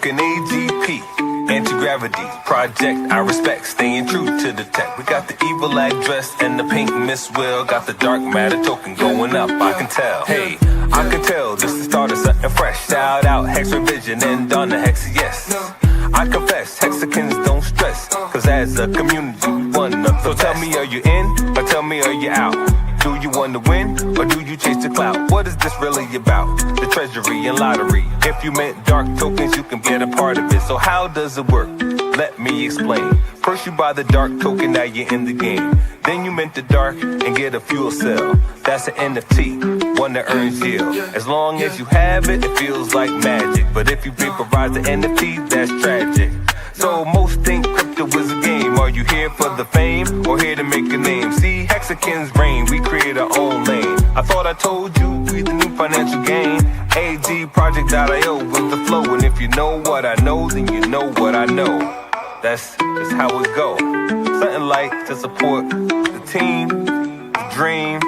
talking AGP, anti-gravity, project I respect, staying true to the tech. We got the evil address and the pink Miss Will, got the dark matter token going up, I can tell. Hey, I can tell this is the start of something fresh. Shout out Hex Revision and Donna Hex, yes. I confess, Hexicans don't stress, cause as a community we one of the best. So tell me, are you in, or tell me, are you out? Do you want to win, or do you chase the clout? What is this really about? The treasury and lottery. If you meant dark tokens, you can get a part of it. So how does it work? Let me explain. First you buy the dark token, now you're in the game. Then you mint the dark and get a fuel cell. That's an NFT, one that earns yield. As long as you have it, it feels like magic. But if you vaporize the NFT, that's tragic. So most think crypto is a game. Are you here for the fame, or here to make a name? See, Hexicans reign, we create our own lane. I thought I told you, we the new financial gain. AGProject.io with the flow. And if you know what I know, then you know what I know. That's just how it go. Something like to support the team, the dream.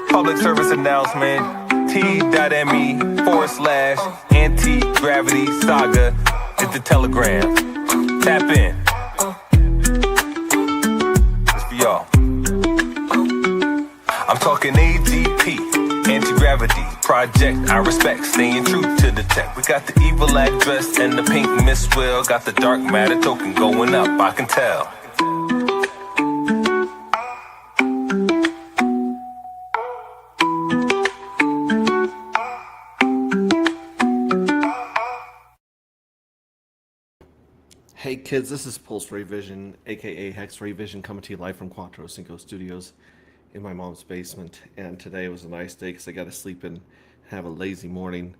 Public service announcement, t.me/anti-gravity saga. Hit the telegram. Tap in. It's for y'all. I'm talking AGP, anti-gravity, project I respect, staying true to the tech. We got the evil address and the pink Miss Will, got the dark matter token going up, I can tell. Hey kids, this is Pulse Ray Vision, aka Hex Ray Vision, coming to you live from Quattro Cinco Studios in my mom's basement. And today was a nice day because I got to sleep and have a lazy morning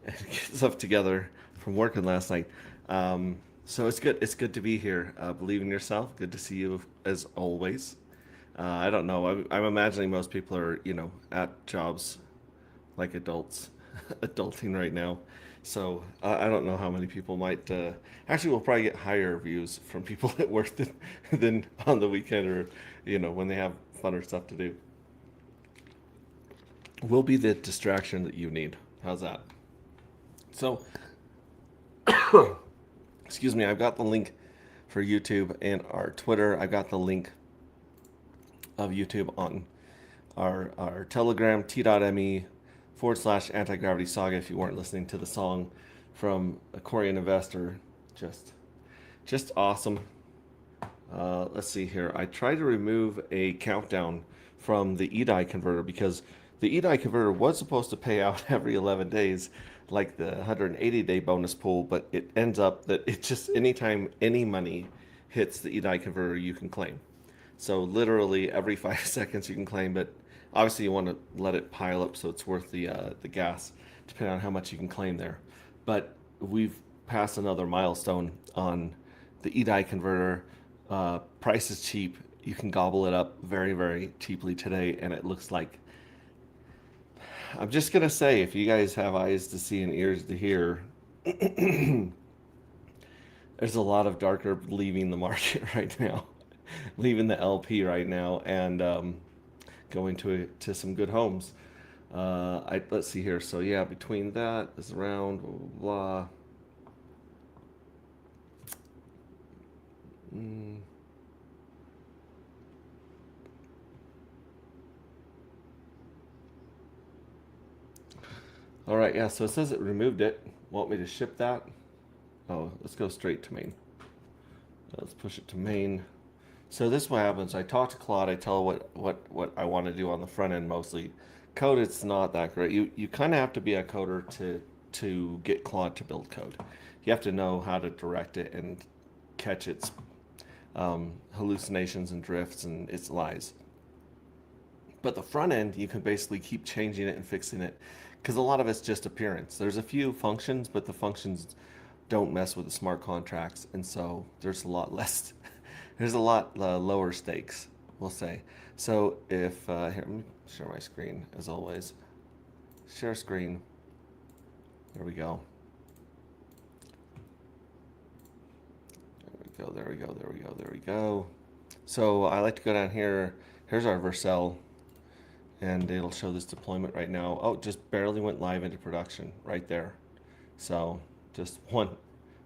and get stuff together from working last night. So it's good. It's good to be here. Believe in yourself. Good to see you as always. I don't know. I'm imagining most people are, at jobs like adults, adulting right now. So I don't know how many people might. Actually, we'll probably get higher views from people at work than on the weekend, or when they have funner stuff to do. We'll be the distraction that you need. How's that? So, excuse me. I've got the link for YouTube and our Twitter. I got the link of YouTube on our Telegram, t.me/anti-gravity saga. If you weren't listening to the song from a Korean investor, just awesome. Let's see here. I tried to remove a countdown from the EDI converter because the EDI converter was supposed to pay out every 11 days, like the 180-day bonus pool, but it ends up that it just anytime any money hits the EDI converter, you can claim. So literally every 5 seconds you can claim, but obviously you want to let it pile up so it's worth the gas, depending on how much you can claim there. But we've passed another milestone on the EDI converter. Price is cheap. You can gobble it up very, very cheaply today, and it looks like, I'm just going to say, if you guys have eyes to see and ears to hear, there's a lot of darker leaving the market right now, leaving the LP right now, and going to some good homes. Let's see here. So yeah, between that is around blah blah blah. All right, yeah. So it says it removed it. Want me to ship that? Oh, let's go straight to main. Let's push it to main. So this is what happens. I talk to Claude. I tell her what I want to do on the front end mostly. Code, it's not that great. You kind of have to be a coder to get Claude to build code. You have to know how to direct it and catch its hallucinations and drifts and its lies. But the front end, you can basically keep changing it and fixing it, because a lot of it's just appearance. There's a few functions, but the functions don't mess with the smart contracts, and so there's a lot less. There's a lot lower stakes, we'll say. So if here, let me share my screen as always. Share screen. There we go. There we go. There we go. So I like to go down here. Here's our Vercel, and it'll show this deployment right now. Oh, just barely went live into production right there. So just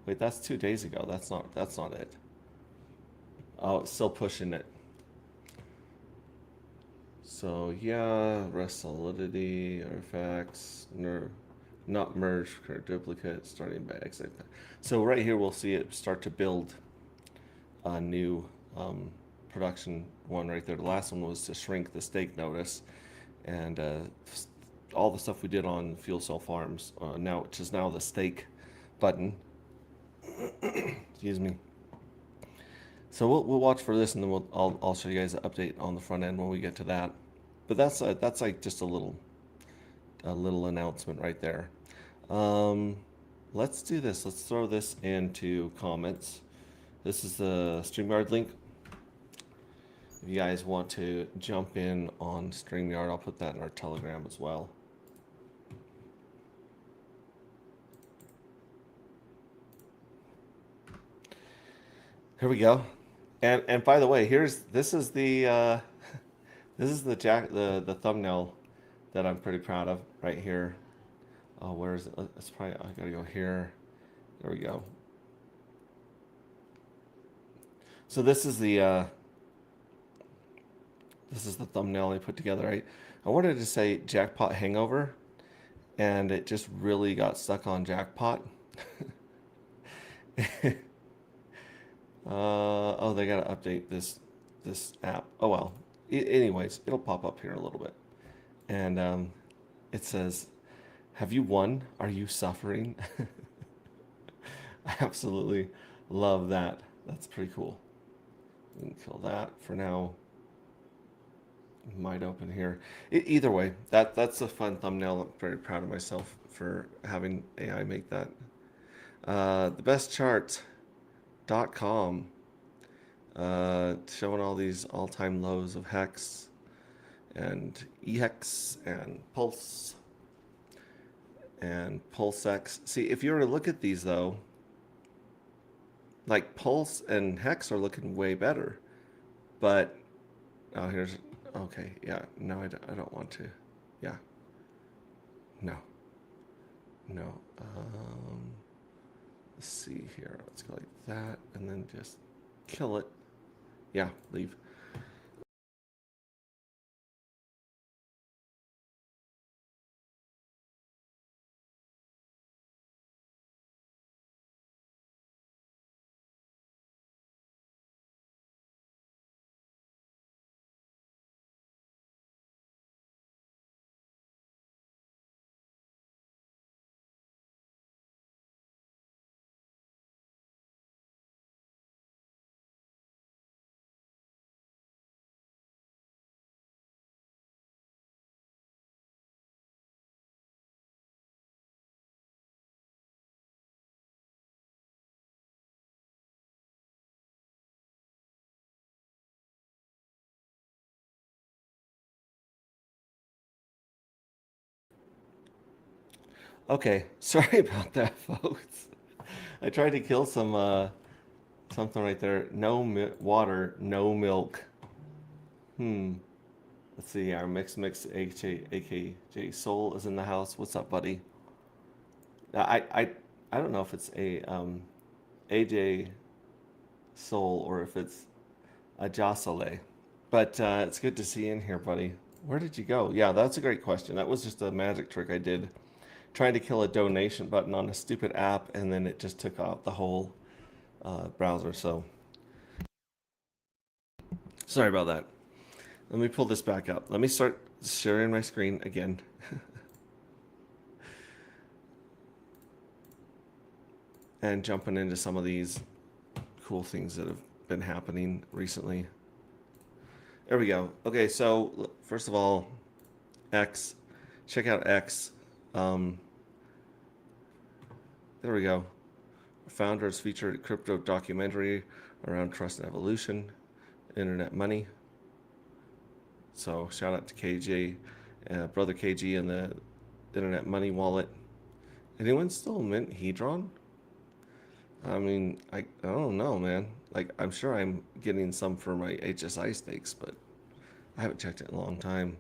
Wait, that's 2 days ago. That's not it. Oh, it's still pushing it. So yeah, rest solidity, artifacts, not merge, current duplicate, starting by exit. So right here we'll see it start to build a new production one right there. The last one was to shrink the stake notice, and all the stuff we did on fuel cell farms now, which is now the stake button. Excuse me. So we'll watch for this, and then I'll show you guys an update on the front end when we get to that. But that's like just a little announcement right there. Um, let's do this. Let's throw this into comments. This is the StreamYard link. If you guys want to jump in on StreamYard, I'll put that in our Telegram as well. Here we go. And by the way, this is the the thumbnail that I'm pretty proud of right here. Oh, where is it? It's probably, I gotta go here. There we go. So this is the thumbnail I put together. I wanted to say Jackpot Hangover, and it just really got stuck on Jackpot. Oh, they gotta update this app. Oh well. Anyways, it'll pop up here in a little bit, and it says, "Have you won? Are you suffering?" I absolutely love that. That's pretty cool. We can kill that for now. Might open here. Either way, that's a fun thumbnail. I'm very proud of myself for having AI make that. Thebestcharts.com, showing all these all-time lows of Hex and EHEX and Pulse and PulseX. See, if you were to look at these though, like Pulse and Hex are looking way better, but oh, here's okay. Yeah, no, I don't want to. Yeah, no. Let's see here. Let's go like that, and then just kill it. Yeah, leave. Okay, sorry about that, folks. I tried to kill some something right there. No water, no milk. Hmm. Let's see. Our mix AKJ Soul is in the house. What's up, buddy? I don't know if it's a AJ Soul or if it's a Josale. But it's good to see you in here, buddy. Where did you go? Yeah, that's a great question. That was just a magic trick I did, trying to kill a donation button on a stupid app, and then it just took out the whole browser. So sorry about that. Let me pull this back up. Let me start sharing my screen again. And jumping into some of these cool things that have been happening recently. There we go. Okay, so first of all, X. Check out X. There we go. Founders featured crypto documentary around trust and evolution, internet money. So shout out to KJ, brother KG, and the internet money wallet. Anyone still mint Hedron? I mean, I don't know, man. Like, I'm sure I'm getting some for my HSI stakes, but I haven't checked it in a long time.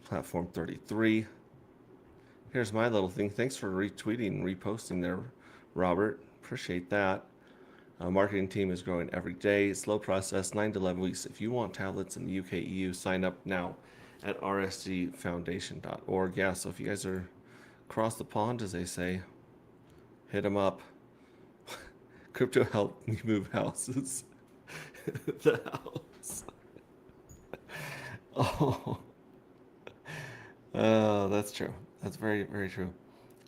Platform 33. Here's my little thing. Thanks for retweeting and reposting there, Robert. Appreciate that. Marketing team is growing every day. Slow process, 9 to 11 weeks. If you want tablets in the UK, EU, sign up now at rsgfoundation.org. Yeah, so if you guys are across the pond, as they say, hit them up. Crypto help me move houses. The house. Oh, that's true. That's very, very true.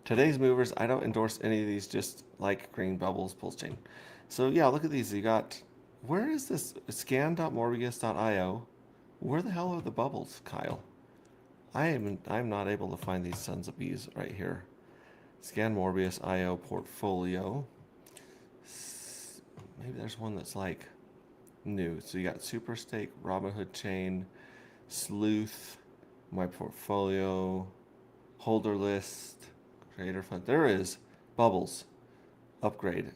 Today's movers, I don't endorse any of these, just like green bubbles, pulse chain. So yeah, look at these. You got, where is this scan.morbius.io? Where the hell are the bubbles, Kyle? I'm not able to find these sons of bees right here. Scan Morbius IO portfolio. Maybe there's one that's like new. So you got Superstake, Robinhood Chain, Sleuth, My Portfolio, Holder List, Creator Fund. There is Bubbles. Upgrade.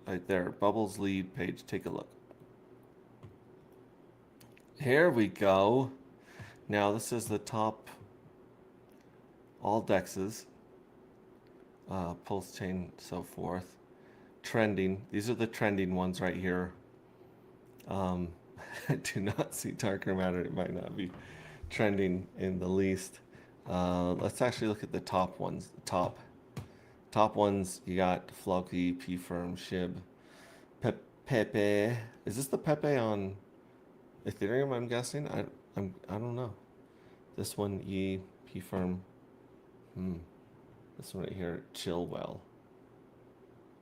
Right there. Bubbles lead page. Take a look. Here we go. Now this is the top all dexes. Pulse chain, so forth. Trending. These are the trending ones right here. I do not see darker matter. It might not be trending in the least. Let's actually look at the top ones. The top ones, you got Floki, P Firm, Shib, Pepe. Is this the Pepe on Ethereum? I'm guessing. I don't know. This one, E, P Firm. This one right here, Chillwell.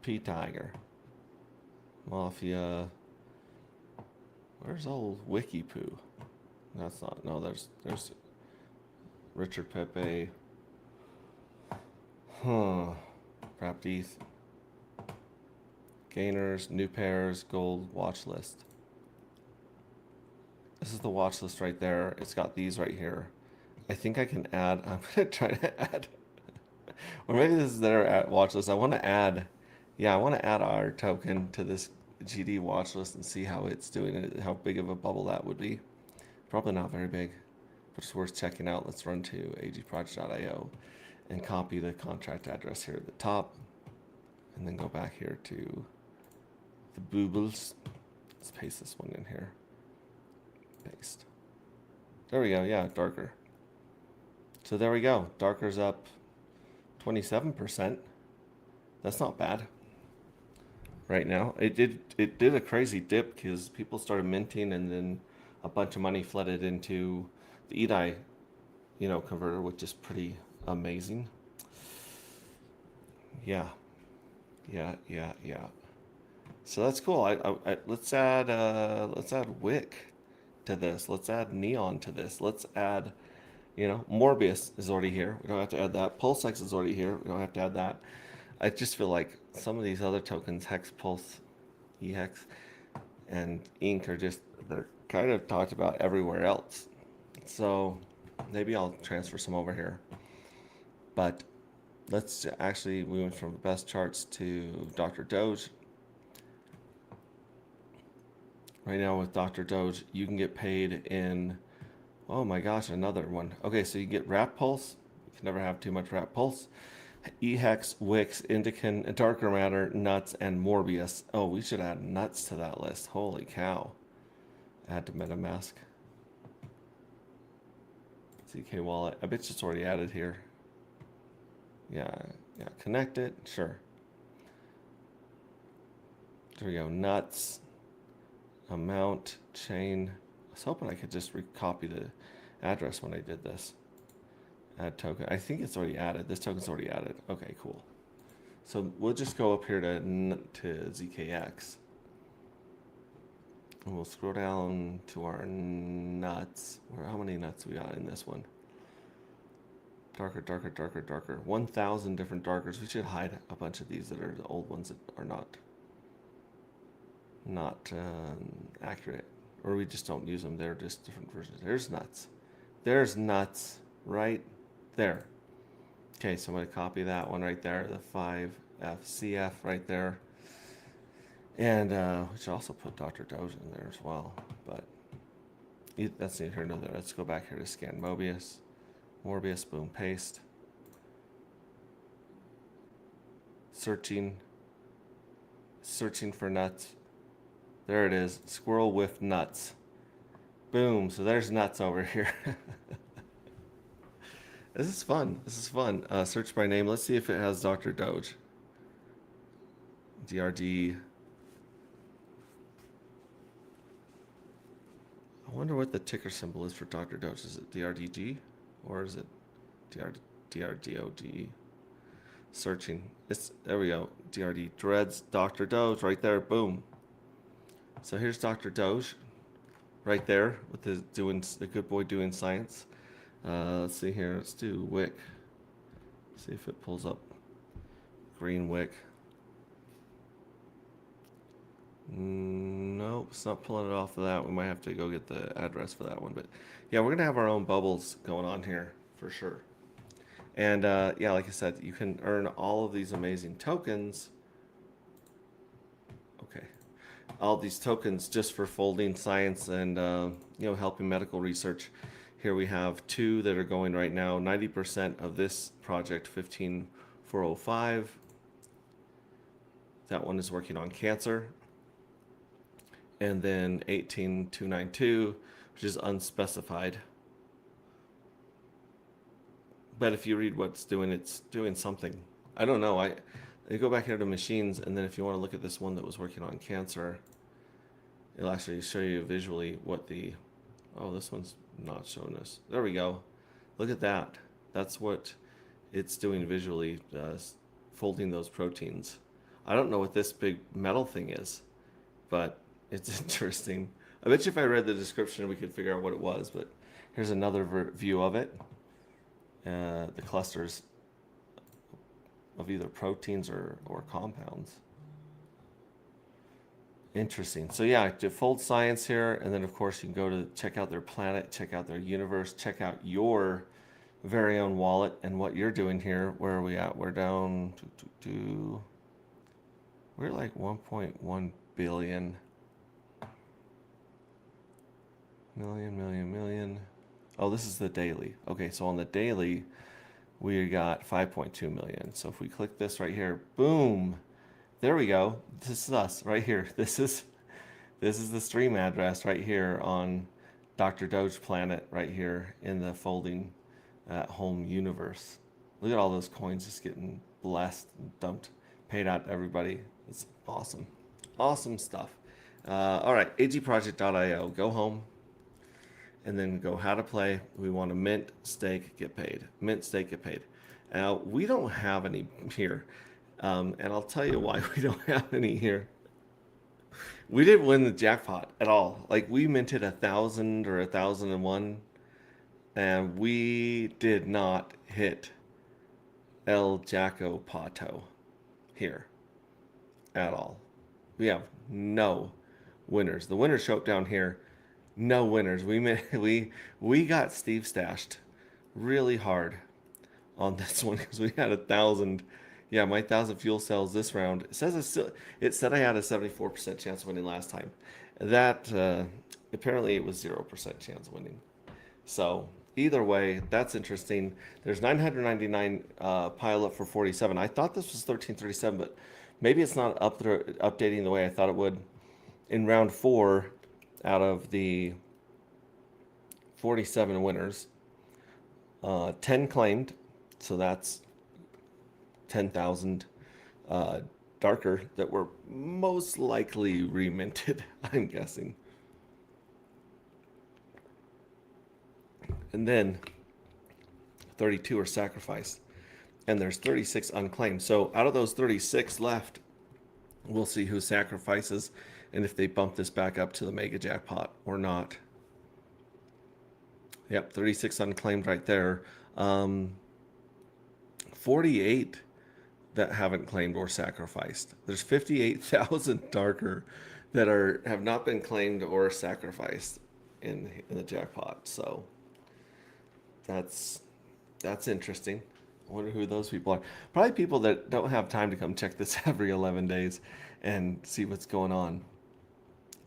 P Tiger. Mafia. Where's old Wiki Poo? That's not. No, there's Richard Pepe. Wrapped ETH. Gainers, new pairs, gold watch list. This is the watch list right there. It's got these right here. I think I can add. I'm gonna try to add. Or maybe this is their watch list. I want to add. Yeah, I want to add our token to this GD watch list and see how it's doing and how big of a bubble that would be. Probably not very big, but it's worth checking out. Let's run to agproject.io and copy the contract address here at the top, and then go back here to the boobles. Let's paste this one in here. Paste. There we go. Yeah, darker. So there we go. Darker's up 27%. That's not bad. Right now, it did a crazy dip because people started minting, and then a bunch of money flooded into the EDI, converter, which is pretty amazing. Yeah. So that's cool. Let's add Wick to this. Let's add Neon to this. Let's add, Morbius is already here. We don't have to add that. PulseX is already here. We don't have to add that. I just feel like some of these other tokens, Hex, Pulse, EHEX, and Ink, they're kind of talked about everywhere else. So maybe I'll transfer some over here. But we went from the best charts to Dr. Doge. Right now with Dr. Doge, you can get paid in, oh my gosh, another one. Okay, so you get Wrap Pulse. You can never have too much Wrap Pulse. EHEX, Wix, Indican, Darker Matter, Nuts, and Morbius. Oh, we should add Nuts to that list. Holy cow. Add to MetaMask. ZK Wallet. I bet it's already added here. Yeah, connect it. Sure. There we go. Nuts. Amount. Chain. I was hoping I could just copy the address when I did this. Add token. I think it's already added. This token's already added. Okay, cool. So we'll just go up here to ZKX. And we'll scroll down to our nuts. How many nuts we got in this one? Darker. 1,000 different darkers. We should hide a bunch of these that are the old ones that are not accurate. Or we just don't use them. They're just different versions. There's nuts right there. Okay, so I'm going to copy that one right there, the 5FCF right there. And we should also put Dr. Doge in there as well. But that's neither here nor there. Let's go back here to scan Morbius, boom, paste. searching for nuts. There it is. Squirrel with nuts. Boom. So there's nuts over here. This is fun. This is fun. Search by name. Let's see if it has Dr. Doge. DRD. I wonder what the ticker symbol is for Dr. Doge. Is it DRDG or is it DRDOG? Searching. There we go. DRD Dreads Dr. Doge right there. Boom. So here's Dr. Doge right there with the good boy doing science. Let's see here. Let's do wick. See if it pulls up green wick. Nope, it's not pulling it off of that. We might have to go get the address for that one. But yeah, we're gonna have our own bubbles going on here for sure. And yeah, like I said, you can earn all of these amazing tokens. Okay, all these tokens just for folding science and helping medical research. Here we have 2 that are going right now. 90% of this project, 15405. That one is working on cancer. And then 18292, which is unspecified. But if you read what's doing, it's doing something. I don't know. I go back here to machines, and then if you want to look at this one that was working on cancer, it'll actually show you visually what the... Oh, this one's not showing us. There we go. Look at that. That's what it's doing visually, folding those proteins. I don't know what this big metal thing is, but it's interesting. I bet you if I read the description, we could figure out what it was, but here's another view of it. The clusters of either proteins or compounds. Interesting. So yeah, to fold science here, and then of course you can go to check out their planet, check out their universe, check out your very own wallet and what you're doing here. Where are we at? We're down to we're like 1.1 billion. Million. Oh, this is the daily. Okay, so on the daily, we got 5.2 million. So if we click this right here, boom, there we go. This is us right here. This is the stream address right here on Dr. Doge Planet right here in the folding at home universe. Look at all those coins just getting blessed and dumped, paid out to everybody. It's awesome. Awesome stuff. All right, agproject.io. Go home. And then go how to play. We want to mint, stake, get paid. Mint, stake, get paid. Now, we don't have any here. And I'll tell you why we don't have any here. We didn't win the jackpot at all. Like, we minted 1,000 or 1,001. And we did not hit El Jacko Pato here at all. We have no winners. The winners show up down here. No winners. We got Steve stashed really hard on this one because we had 1,000. Yeah, my 1,000 fuel cells this round. It said I had a 74% chance of winning last time. That apparently it was 0% chance of winning. So either way, that's interesting. There's 999 pile up for 47. I thought this was 1337, but maybe it's not updating the way I thought it would. In round 4. Out of the 47 winners, 10 claimed, so that's 10,000 darker that were most likely reminted, I'm guessing. And then 32 are sacrificed, and there's 36 unclaimed. So out of those 36 left, we'll see who sacrifices and if they bump this back up to the mega jackpot or not. Yep, 36 unclaimed right there. 48 that haven't claimed or sacrificed. There's 58,000 darker that have not been claimed or sacrificed in the jackpot. So that's interesting. I wonder who those people are. Probably people that don't have time to come check this every 11 days and see what's going on.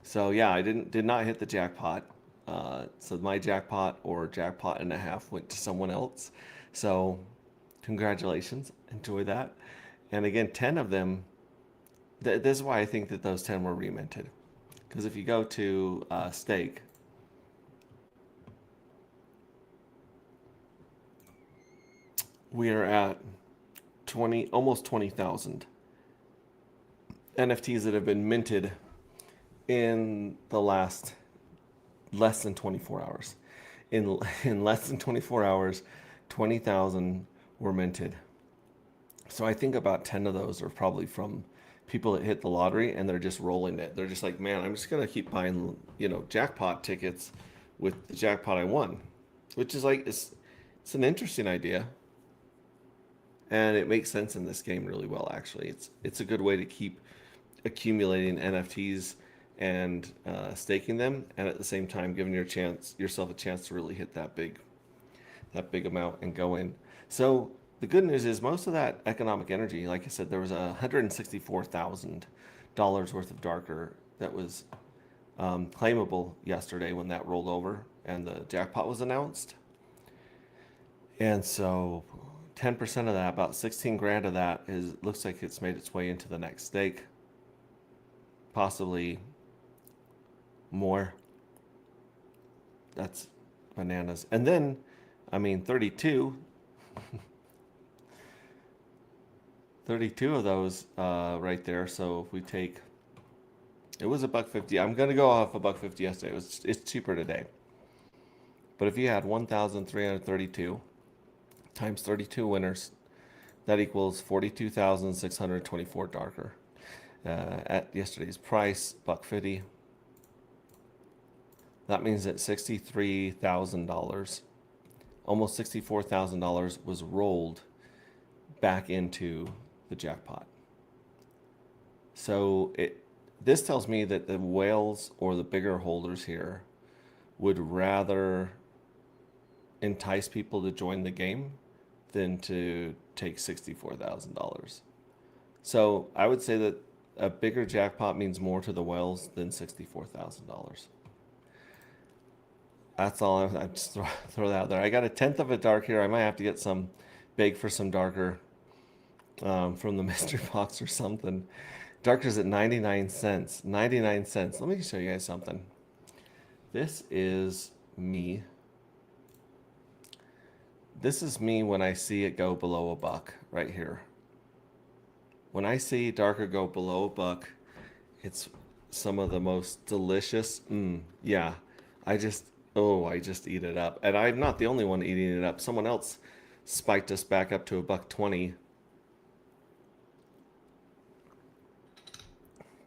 So yeah, I did not hit the jackpot. So my jackpot or jackpot and a half went to someone else. So congratulations, enjoy that. And again, 10 of them, this is why I think that those 10 were reminted. Because if you go to stake, we are at 20, almost 20,000 NFTs that have been minted in the last less than 24 hours. In less than 24 hours, 20,000 were minted. So I think about 10 of those are probably from people that hit the lottery and they're just rolling it. They're just like, man, I'm just gonna keep buying, jackpot tickets with the jackpot I won, which is like it's an interesting idea, and it makes sense in this game really well. Actually, it's a good way to keep accumulating NFTs and staking them, and at the same time giving yourself a chance to really hit that big amount and go in. So the good news is most of that economic energy, like I said, there was $164,000 worth of darker that was claimable yesterday when that rolled over and the jackpot was announced. And so 10% of that, about 16 grand of that, looks like it's made its way into the next stake. Possibly more. That's bananas. And then, 32 of those right there. So if we take, it was $1.50. I'm gonna go off $1.50 yesterday. It's cheaper today. But if you had 1,332 times 32 winners, that equals 42,624 darker. At yesterday's price, $1.50. That means that $63,000, almost $64,000, was rolled back into the jackpot. So this tells me that the whales or the bigger holders here would rather entice people to join the game than to take $64,000. So I would say that a bigger jackpot means more to the whales than $64,000. That's all. I just throw that out there. I got a tenth of a dark here. I might have to get some, beg for some darker from the mystery box or something. Darker's at 99 cents. 99 cents. Let me show you guys something. This is me. This is me when I see it go below $1 right here. When I see darker go below $1, it's some of the most delicious. Yeah, I just eat it up. And I'm not the only one eating it up. Someone else spiked us back up to $1.20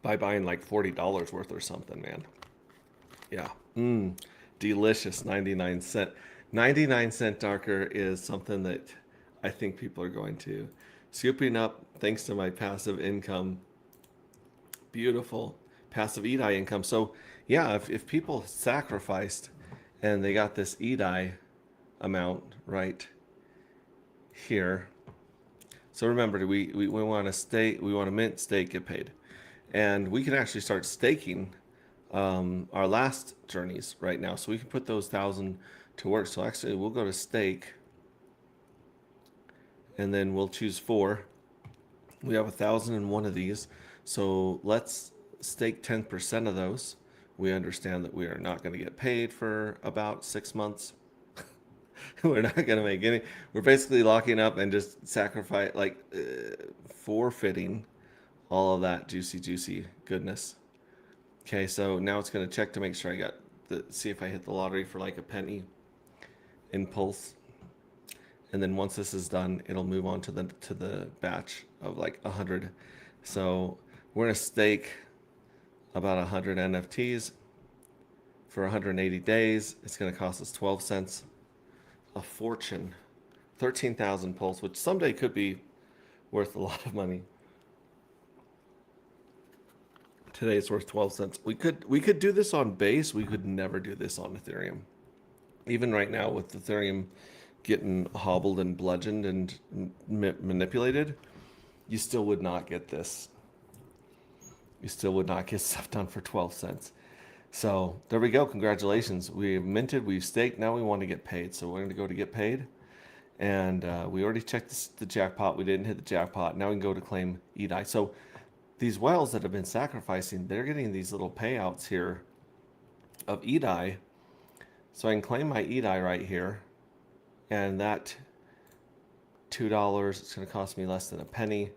by buying like $40 worth or something, man. Yeah, delicious. 99 cent. 99 cent darker is something that I think people are going to scooping up thanks to my passive income. Beautiful passive EDI income. So yeah, if people sacrificed and they got this EDI amount right here. So remember, we want to stake, we want to mint, stake, get paid. And we can actually start staking our last journeys right now. So we can put those 1,000 to work. So actually we'll go to stake and then we'll choose 4. We have 1,001 of these. So let's stake 10% of those. We understand that we are not going to get paid for about 6 months. We're not going to make any. We're basically locking up and just sacrifice, like forfeiting all of that juicy goodness. Okay, so now it's going to check to make sure I got see if I hit the lottery for like a penny impulse. And then once this is done, it'll move on to the batch of like 100. So we're going to stake about 100 NFTs for 180 days. It's going to cost us 12 cents. A fortune. 13,000 pulse, which someday could be worth a lot of money. Today it's worth 12 cents. We could do this on base. We could never do this on Ethereum. Even right now with Ethereum getting hobbled and bludgeoned and manipulated, you still would not get this. You still would not get stuff done for 12 cents. So there we go. Congratulations. We've minted, we've staked. Now we want to get paid. So we're going to go to get paid. And we already checked the jackpot. We didn't hit the jackpot. Now we can go to claim EDI. So these whales that have been sacrificing, they're getting these little payouts here of EDI. So I can claim my EDI right here. And that $2, it's going to cost me less than a penny.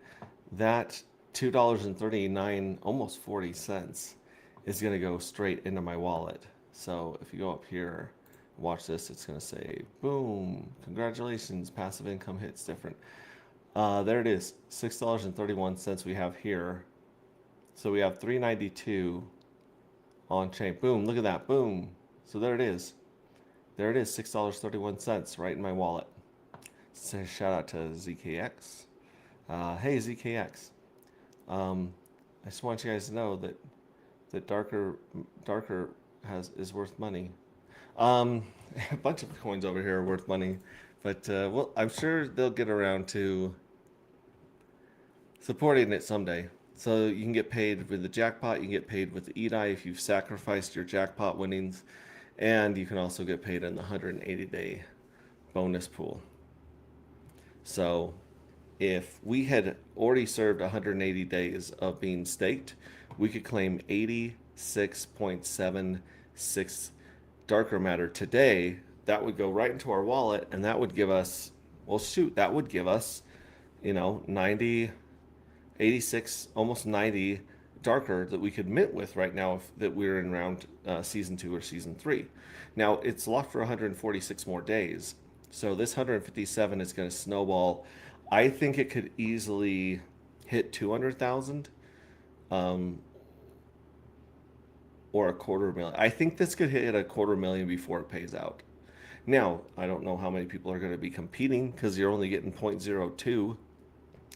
That $2.39, almost 40 cents, is going to go straight into my wallet. So if you go up here, watch this, it's going to say, boom, congratulations, passive income hits different. There it is, $6.31 we have here. So we have $3.92 on chain. Boom, look at that, boom. So there it is. There it is, $6.31 right in my wallet. So shout out to ZKX. Hey ZKX. I just want you guys to know that darker is worth money. A bunch of coins over here are worth money, but well, I'm sure they'll get around to supporting it someday. So you can get paid with the jackpot, you can get paid with the EDI if you've sacrificed your jackpot winnings, and you can also get paid in the 180-day bonus pool. So if we had already served 180 days of being staked, we could claim 86.76 darker matter today. That would go right into our wallet, and that would give us, well, shoot, that would give us, 90, 86, almost 90 darker that we could mint with right now if that we're in round season 2 or season 3. Now it's locked for 146 more days, so this 157 is going to snowball. I think it could easily hit 200,000 or $250,000. I think this could hit $250,000 before it pays out. Now, I don't know how many people are going to be competing because you're only getting 0.02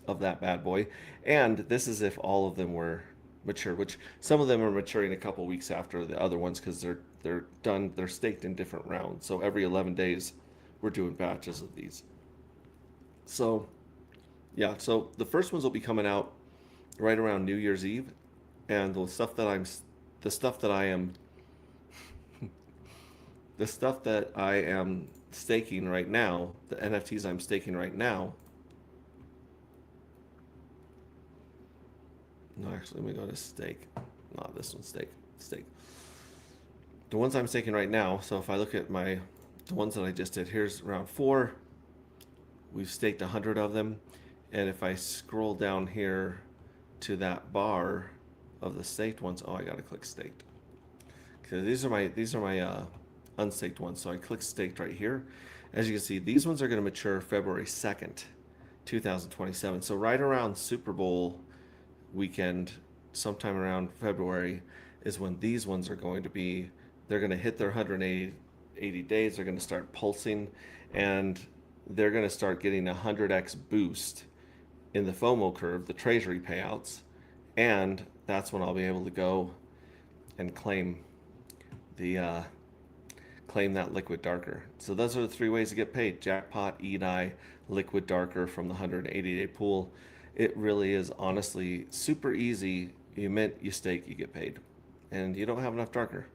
of that bad boy. And this is if all of them were mature, which some of them are maturing a couple weeks after the other ones because they're done, they're staked in different rounds. So every 11 days, we're doing batches of these. So yeah, so the first ones will be coming out right around New Year's Eve, and the stuff that I am staking right now, the NFTs I'm staking right now. No, actually, let me go to stake. Not this one, stake. The ones I'm staking right now. So if I look at the ones that I just did, here's round 4. We've staked 100 of them, and if I scroll down here to that bar of the staked ones, oh, I gotta click staked. Okay, these are my unstaked ones. So I click staked right here. As you can see, these ones are going to mature February 2nd, 2027. So right around Super Bowl weekend, sometime around February, is when these ones are going to be, they're going to hit their 180 days. They're going to start pulsing, and they're going to start getting a 100x boost in the FOMO curve, the treasury payouts, and that's when I'll be able to go and claim that liquid darker. So those are the 3 ways to get paid: jackpot, EDI, liquid darker from the 180-day pool. It really is honestly super easy. You mint, you stake, you get paid, and you don't have enough darker.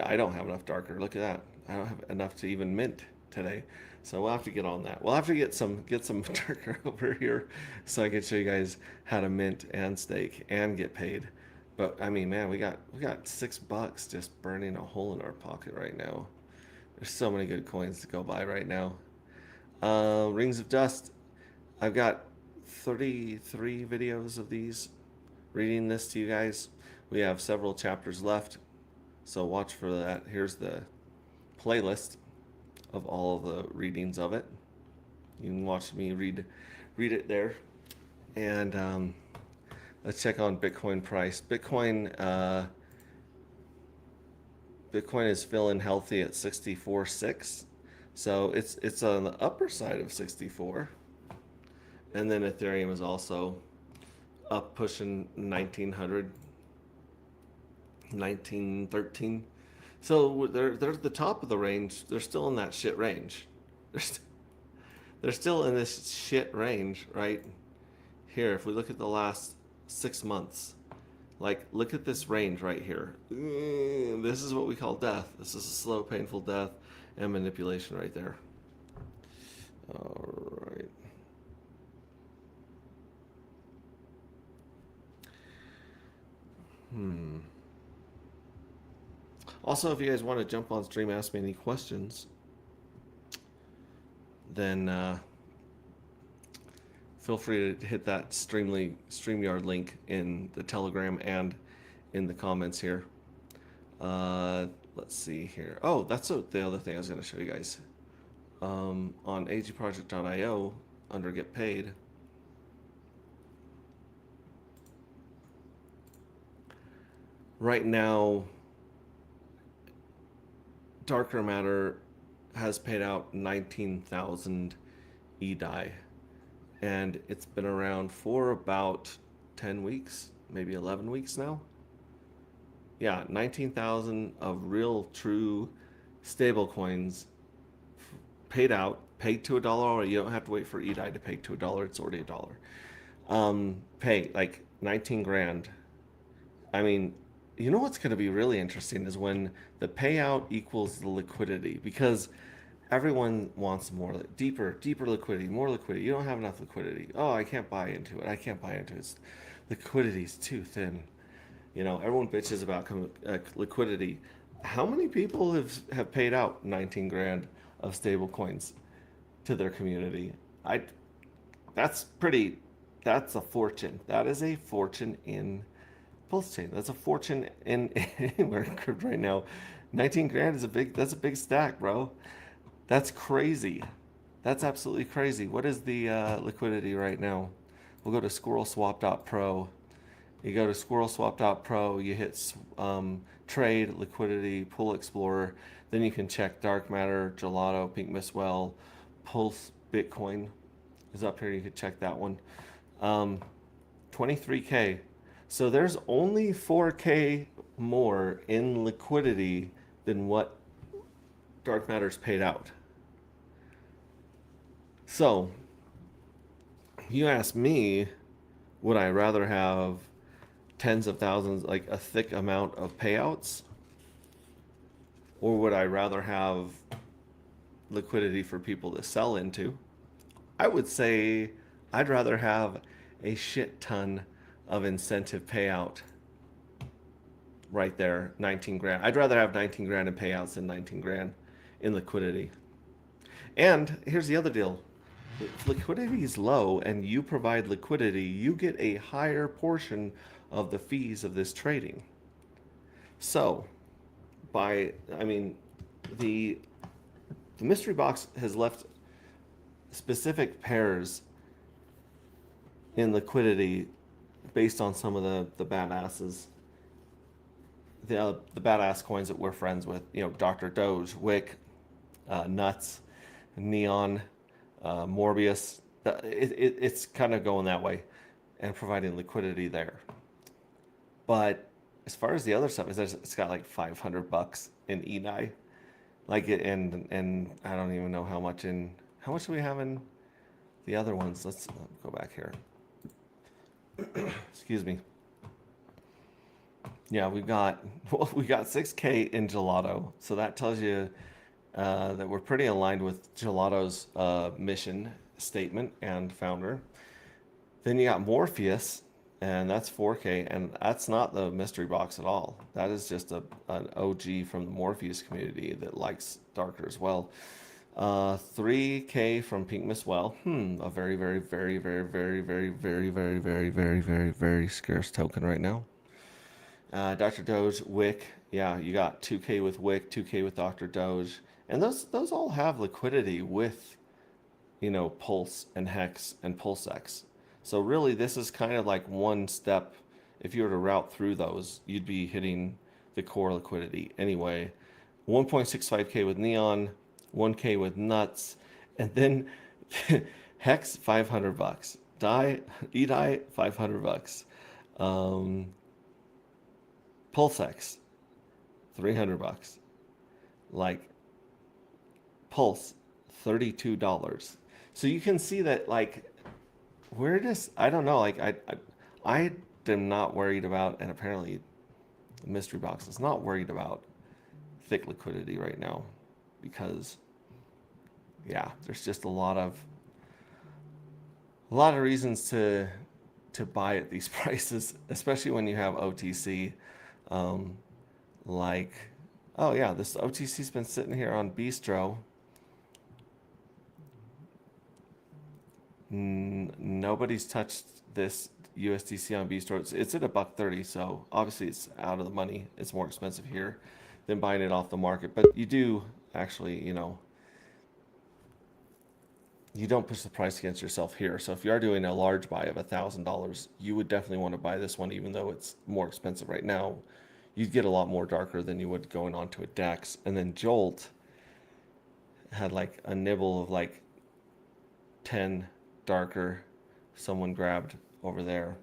I don't have enough darker. Look at that. I don't have enough to even mint today. So we'll have to get on that. We'll have to get some darker over here so I can show you guys how to mint and stake and get paid. But I mean, man, we got $6 just burning a hole in our pocket right now. There's so many good coins to go buy right now. Rings of Dust. I've got 33 videos of these, reading this to you guys. We have several chapters left, so watch for that. Here's the playlist of all of the readings of it. You can watch me read it there. And let's check on Bitcoin price. Bitcoin is feeling healthy at 64.6, so it's on the upper side of 64. And then Ethereum is also up, pushing 1900, 1913. So they're at the top of the range. They're still in that shit range. They're still in this shit range right here. If we look at the last 6 months, like, look at this range right here. This is what we call death. This is a slow, painful death and manipulation right there. All right. Also, if you guys want to jump on stream, ask me any questions, then feel free to hit that StreamYard link in the Telegram and in the comments here. Let's see here. Oh, that's the other thing I was going to show you guys. On agproject.io, under Get Paid, right now, Darker Matter has paid out 19,000 EDI, and it's been around for about 10 weeks, maybe 11 weeks now. Yeah, 19,000 of real, true stable coins paid out, paid to $1 already. You don't have to wait for EDI to pay to $1. It's already $1. Pay like 19 grand. I mean, you know what's going to be really interesting is when the payout equals the liquidity, because everyone wants more, deeper liquidity, more liquidity. You don't have enough liquidity. Oh, I can't buy into it. I can't buy into it. Liquidity's too thin. You know, everyone bitches about liquidity. How many people have paid out 19 grand of stable coins to their community? That's a fortune. That is a fortune in Pulse Chain. That's a fortune in anywhere right now. 19 grand that's a big stack, bro. That's crazy. That's absolutely crazy. What is the liquidity right now? We'll go to squirrelswap.pro. You go to squirrelswap.pro, you hit trade, liquidity, pool explorer, then you can check Dark Matter, Gelato, Pink Mistwell, Pulse Bitcoin is up here. You can check that one. 23K. So there's only 4K more in liquidity than what Dark Matter's paid out. So, you ask me, would I rather have tens of thousands, like a thick amount of payouts? Or would I rather have liquidity for people to sell into? I would say I'd rather have a shit ton of incentive payout right there, 19 grand. I'd rather have 19 grand in payouts than 19 grand in liquidity. And here's the other deal. If liquidity is low and you provide liquidity, you get a higher portion of the fees of this trading. So, the mystery box has left specific pairs in liquidity based on some of the badasses, the badass coins that we're friends with. You know, Dr. Doge, Wick, Nuts, Neon, Morbius. It's kind of going that way and providing liquidity there. But as far as the other stuff, it's got like $500 in ENI, like it, and I don't even know how much do we have in the other ones. Let's go back here. Excuse me. Yeah, we got 6K in Gelato, so that tells you that we're pretty aligned with Gelato's mission statement and founder. Then you got Morpheus, and that's 4K, and that's not the mystery box at all. That is just an OG from the Morpheus community that likes Darker as well. 3K from Pink Mistwell. A very, very, very, very, very, very, very, very, very, very, very, very scarce token right now. Dr. Doge, Wick. Yeah, you got 2K with Wick, 2K with Dr. Doge. And those all have liquidity with, Pulse and Hex and PulseX. So really, this is kind of like one step. If you were to route through those, you'd be hitting the core liquidity anyway. 1.65K with Neon, 1K with Nuts, and then Hex $500, EDI $500, PulseX $300, like Pulse $32. So you can see that, like, we're just, I don't know, like I am not worried about, and apparently the mystery box is not worried about thick liquidity right now, because yeah, there's just a lot of reasons to buy at these prices, especially when you have OTC. Um, like, oh yeah, this OTC's been sitting here on Bistro. Nobody's touched this USDC on Bistro. It's at a buck 30, so obviously it's out of the money. It's more expensive here than buying it off the market. But you do actually, you don't push the price against yourself here. So if you are doing a large buy of $1,000, you would definitely want to buy this one, even though it's more expensive right now. You'd get a lot more darker than you would going onto a DEX. And then Jolt had like a nibble of like 10 darker. Someone grabbed over there.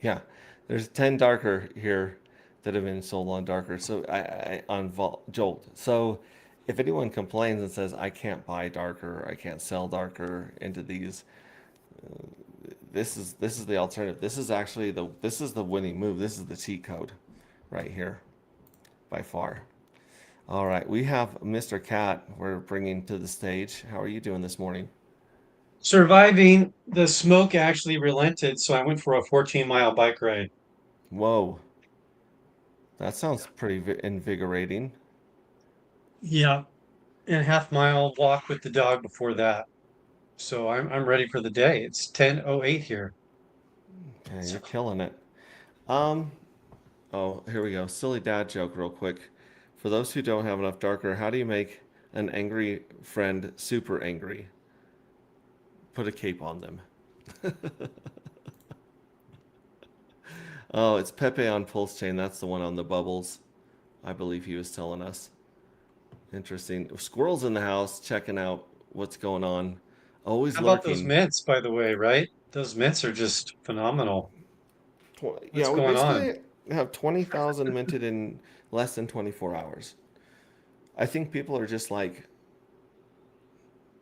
Yeah, there's 10 darker here that have been sold on darker. So I on Jolt. So if anyone complains and says I can't buy darker, I can't sell darker into these, this is the alternative. This is actually the winning move. This is the cheat code right here by far. All right, we have Mr. Cat we're bringing to the stage. How are you doing this morning? Surviving, the smoke actually relented, so I went for a 14-mile bike ride. Whoa, that sounds pretty invigorating. Yeah, and a half mile walk with the dog before that. So I'm ready for the day. It's 10:08 here. Yeah, So you're killing it. Um, oh, here we go. Silly dad joke, real quick. For those who don't have enough darker, how do you make an angry friend super angry? Put a cape on them. Oh, it's Pepe on Pulse Chain. That's the one on the bubbles. I believe he was telling us. Interesting. Squirrels in the house checking out what's going on. Always how about those lurking. mints, by the way, right? Those mints are just phenomenal. Yeah, What's we going on? basically have 20,000 minted in less than 24 hours. I think people are just like,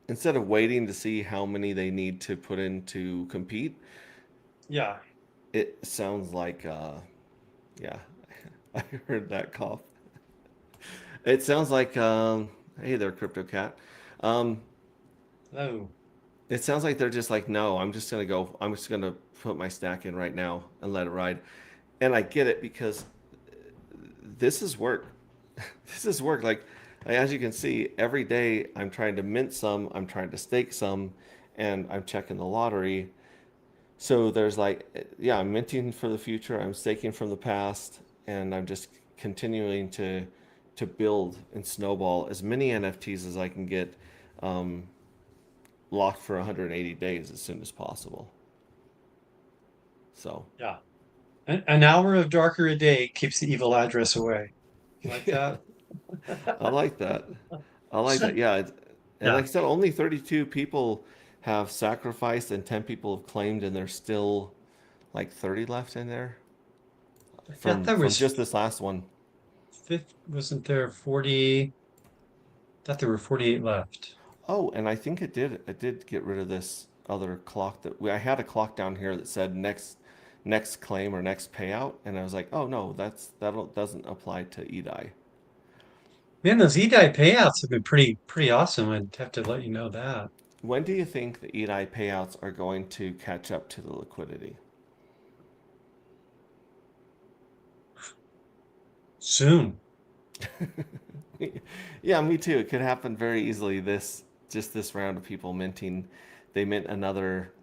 instead of waiting to see how many they need to put in to compete, Yeah. it sounds like, yeah, I heard that cough. It sounds like, hey there, Crypto Cat. Um, Oh, it sounds like they're just like, no, I'm just gonna put my stack in right now and let it ride. And I get it because this is work. This is work. Like, as you can see, every day I'm trying to mint some, I'm trying to stake some, and I'm checking the lottery. So there's like, yeah, I'm minting for the future, I'm staking from the past, and I'm just continuing to build and snowball as many NFTs as I can get um, locked for 180 days as soon as possible. So, yeah. An hour of darker a day keeps the evil address away. You like yeah, that? I like that. I like that. Yeah, and Yeah. like I said, only 32 people have sacrificed and 10 people have claimed, and there's still like 30 left in there I thought from there from was just this last one. fifth, wasn't there 40? I thought there were 48 left. Oh, and I think it did get rid of this other clock I had a clock down here that said next claim or next payout, and I was like, oh no, that doesn't apply to EDI. Man, those EDI payouts have been pretty awesome. I'd have to let you know that. When do you think the EDI payouts are going to catch up to the liquidity? Soon. Yeah, me too. It could happen very easily. This round of people minting, they mint another,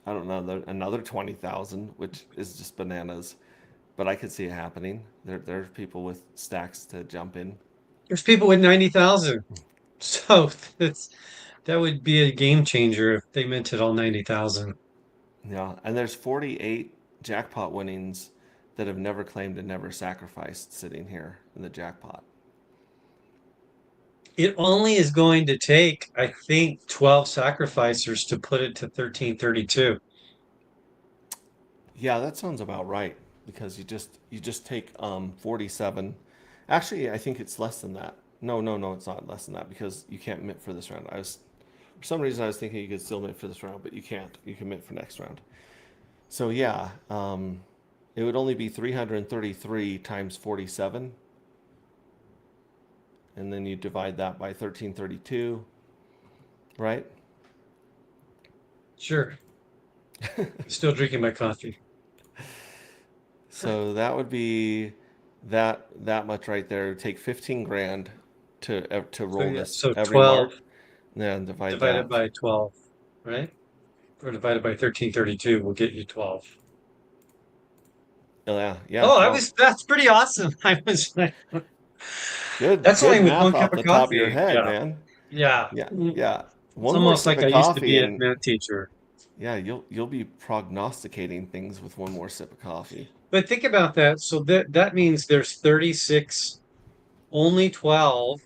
I don't know, another 20,000, which is just bananas. But I could see it happening. There's people with stacks to jump in. There's people with 90,000. So that would be a game changer if they minted all 90,000. Yeah, and there's 48 jackpot winnings that have never claimed and never sacrificed sitting here in the jackpot. It only is going to take, I think, 12 sacrificers to put it to 1332. Yeah, that sounds about right because you just take 47. Actually, I think it's less than that. No, no, no, it's not less than that because you can't mint for this round. For some reason I was thinking you could still mint for this round, but you can't. You can mint for next round. So yeah, it would only be 333 times 47, and then you divide that by 1332, right? Sure. Still drinking my coffee. So that would be that much right there. It would take 15 grand to So roll yeah, this so every 12 mark. Yeah, divide divided that. by 12, right? Or divided by 1332 will get you 12. Yeah, yeah, Oh, 12. that's pretty awesome. I was like, Good that's only good with math one cup off of the top of your coffee. head, Yeah. man. Yeah. Yeah, Mm. yeah. It's One more almost sip like of I used to coffee be a and math teacher. yeah, you'll be prognosticating things with one more sip of coffee. But think about that. So that means there's 36, only 12,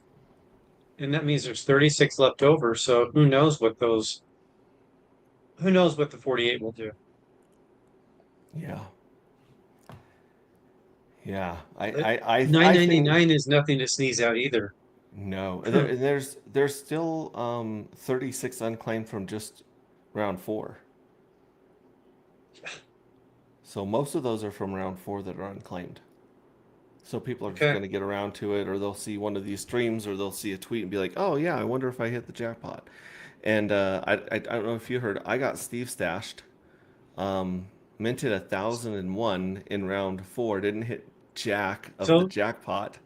and that means there's 36 left over. So who knows what the 48 will do. Yeah. Yeah. But I think 999 is nothing to sneeze at either. no. And there's still 36 unclaimed from just round 4. So most of those are from round 4 that are unclaimed. So people are just Okay. going to get around to it, or they'll see one of these streams, or they'll see a tweet and be like, "Oh yeah, I wonder if I hit the jackpot." And I don't know if you heard, I got Steve stashed, minted 1,001 in round 4, didn't hit jack of the So jackpot.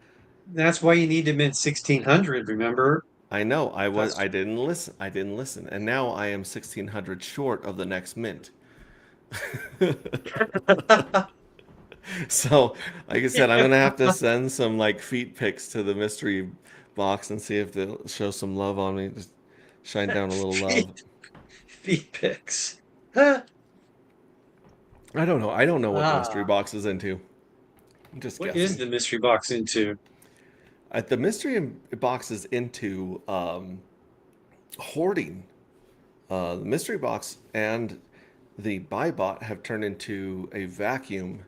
that's why you need to mint 1600, remember? I know That's I didn't listen, and now I am 1,600 short of the next mint. So, like I said, I'm gonna have to send some like feet pics to the mystery box and see if they'll show some love on me. Just shine down a little love. feed, feed pics. Ah, I don't know. I don't know what the mystery box is into. I'm just what is guessing. the mystery box into? The mystery box is into hoarding. The mystery box and the buy bot have turned into a vacuum,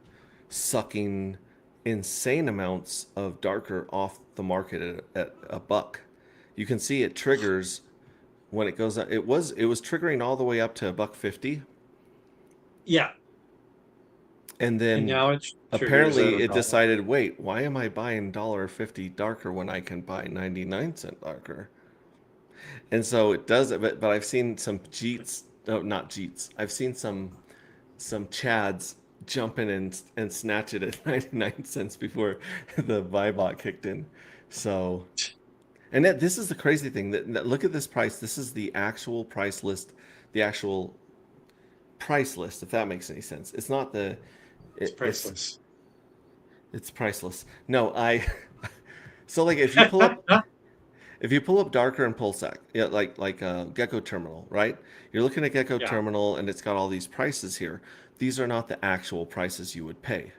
sucking insane amounts of darker off the market at a buck. You can see it triggers when it goes up. It was triggering all the way up to a buck 50, Yeah, and and then now it triggers at apparently a it dollar. decided, wait, why am I buying $1.50 darker when I can buy 99-cent darker? And so it does it, but I've seen some Jeets, no, not Jeets. I've seen some Chads jump in and snatch it at 99 cents before the buy bot kicked in. So, and this is the crazy thing that look at this price. This is the actual price list, the actual price list, if that makes any sense. It's not It's it, it's priceless. it's priceless. No, so like if you pull up Darker and Pulsec, yeah, like Gecko Terminal, right? You're looking at Gecko Yeah, Terminal, and it's got all these prices here. These are not the actual prices you would pay,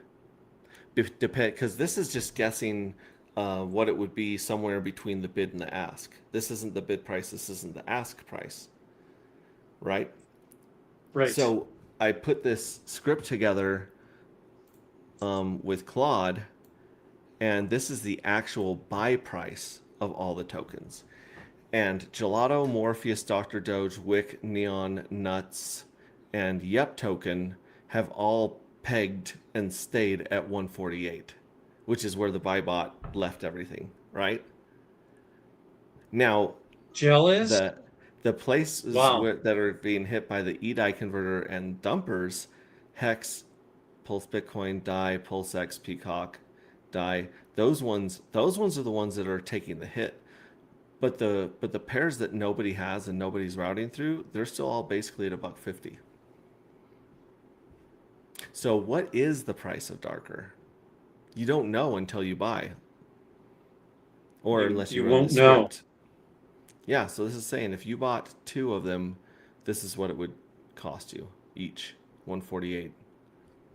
because this is just guessing what it would be somewhere between the bid and the ask. This isn't the bid price. This isn't the ask price, right? right. So I put this script together with Claude, and this is the actual buy price of all the tokens. And Gelato, Morpheus, Dr. Doge, Wick, Neon, Nuts, and Yep Token have all pegged and stayed at 148, which is where the buy bot left everything, right? Now, Gel is? the the places Wow. that are being hit by the EDI converter and dumpers, Hex, Pulse Bitcoin, DAI, PulseX, Peacock, DAI, those ones are the ones that are taking the hit. But the pairs that nobody has and nobody's routing through, they're still all basically at a buck 50. So what is the price of darker? You don't know until you buy, or unless you You run the won't know. script. Yeah, so this is saying if you bought 2 of them, this is what it would cost you each, 148.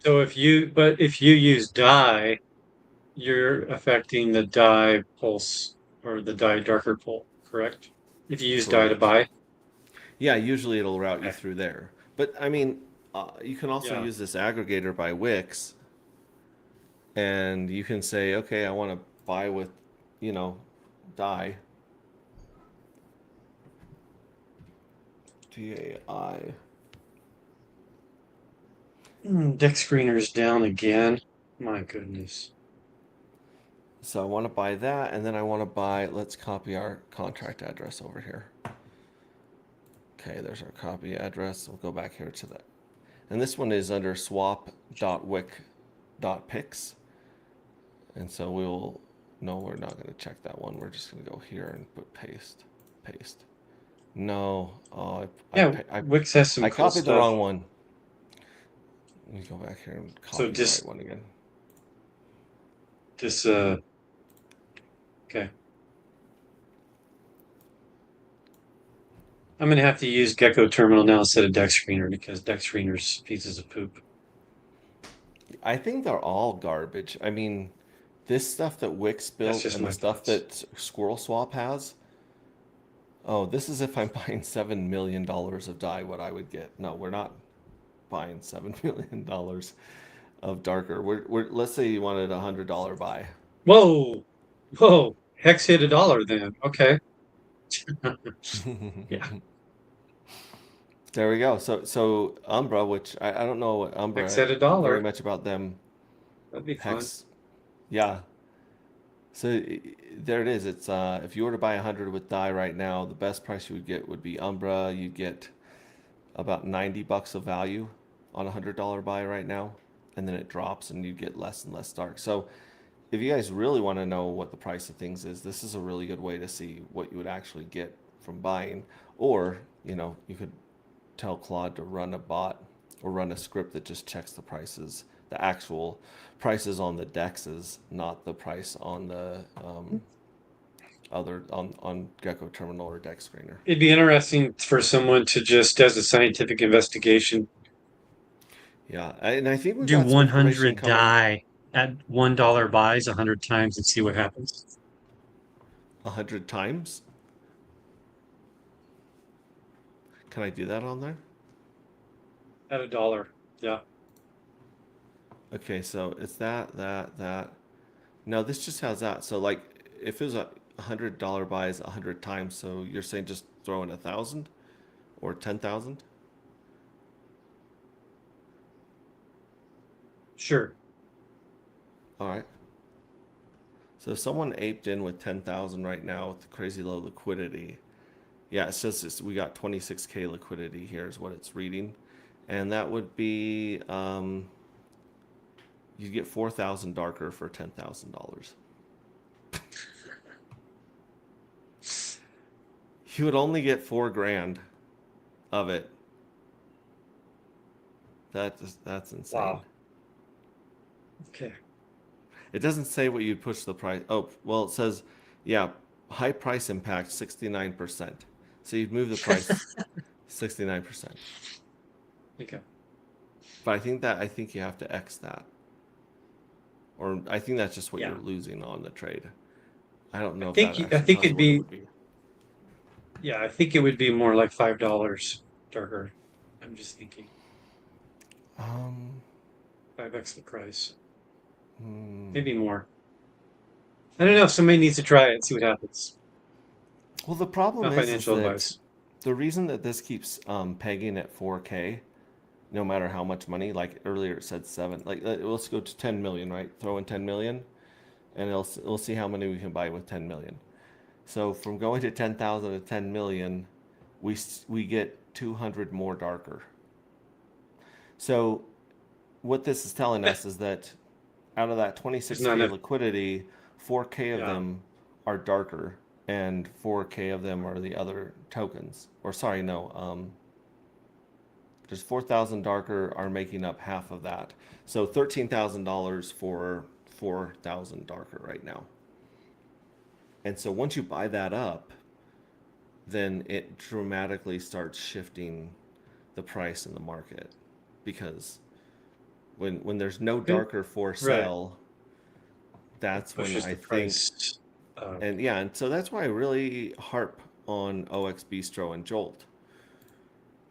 So if you use dye, you're affecting the dye pulse or the dye darker pull, correct? If you use dye to Correct. buy. Yeah, usually it'll route you Okay. through there. But I mean, you can also Yeah. use this aggregator by Wix, and you can say, okay, I want to buy with, you know, DAI, DAI. Deck screener's down again. My goodness. So I want to buy that, and then I want to buy, let's copy our contract address over here. Okay, there's our copy address. We'll go back here to that. And this one is under swap.wick.pix. And so we'll, no, we're not going to check that one. We're just going to go here and put paste, paste. No, oh, Yeah, Wix has some I cool copied the stuff. wrong one. Let me go back here and So copy the right one again. just okay. I'm gonna have to use Gecko Terminal now instead of Deck Screener because Deck Screener's pieces of poop. I think they're all garbage. I mean, this stuff that Wix That's built just and the my stuff thoughts. that Squirrel Swap has. Oh, this is if I'm buying $7 million of dye, what I would get. No, we're not buying $7 million of darker. Let's say you wanted $100 buy. Whoa, whoa! Hex hit $1 then. Okay. Yeah, There we go. So Umbra, which I don't know what Hex Umbra hit a very dollar. much about them. That'd be fun. Hex, yeah. So there it is. It's if you were to buy 100 with dye right now, the best price you would get would be Umbra. You'd get about $90 of value on $100 buy right now, and then it drops and you get less and less dark. So if you guys really want to know what the price of things is, this is a really good way to see what you would actually get from buying. Or, you could tell Claude to run a bot or run a script that just checks the prices, the actual prices on the dexes, not the price on the other on Gecko Terminal or Dex Screener. It'd be interesting for someone to just, as a scientific investigation, Yeah, and I think we've do got some information 100 coming die at $1 buys 100 times and see what happens 100 times. Can I do that on there? at $1. Yeah. Okay, so it's that. No, this just has that. So like, if it was $100 buys 100 times, so you're saying just throw in 1,000 or 10,000? Sure. All right. So if someone aped in with 10,000 right now with crazy low liquidity, yeah, it says we got 26K liquidity here is what it's reading, and that would be you get 4,000 darker for $10,000. You would only get 4 grand of it. That's insane. Wow. Okay. It doesn't say what you'd push the price. Oh, well, it says, yeah, high price impact 69%. So you'd move the price 69%. Okay. But I think you have to X that. Or I think that's just what Yeah. you're losing on the trade. I don't I know if think that I actually think tells you it'd what it be would be. yeah, I think it would be more like $5 darker. I'm just thinking Um, 5x the price. hmm. Maybe more. I don't know if somebody needs to try it and see what happens. Well, the problem Not is financial that advice. the reason that this keeps pegging at 4K, no matter how much money, like earlier it said 7, like let's go to 10 million, right? Throw in 10 million, and we'll see how many we can buy with 10 million. So from going to 10,000 to 10 million, we get 200 more darker. So what this is telling us is that out of that There's not 26K enough. liquidity, 4K of Yeah. them are darker, and 4K of them are the other tokens. Or sorry, no, there's 4,000 darker are making up half of that. So $13,000 for 4,000 darker right now. And so once you buy that up, then it dramatically starts shifting the price in the market, because when there's no Good. darker for Right. sale, that's when Pushes I the think, price up. and yeah, and so that's why I really harp on OX Bistro and Jolt,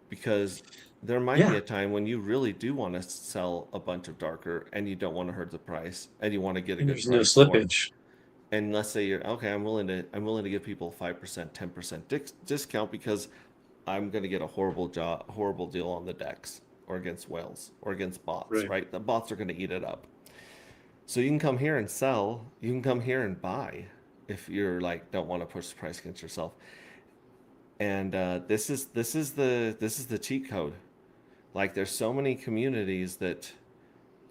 because there might be Yeah. a time when you really do want to sell a bunch of darker and you don't want to hurt the price and you want to get a And good there's no price for it. slippage. And let's say you're okay, I'm willing to give people 5%, 10% discount because I'm going to get a horrible deal on the decks or against whales or against bots, Right. right? The bots are going to eat it up. So you can come here and sell. You can come here and buy if you're like don't want to push the price against yourself. And this is the cheat code. Like there's so many communities that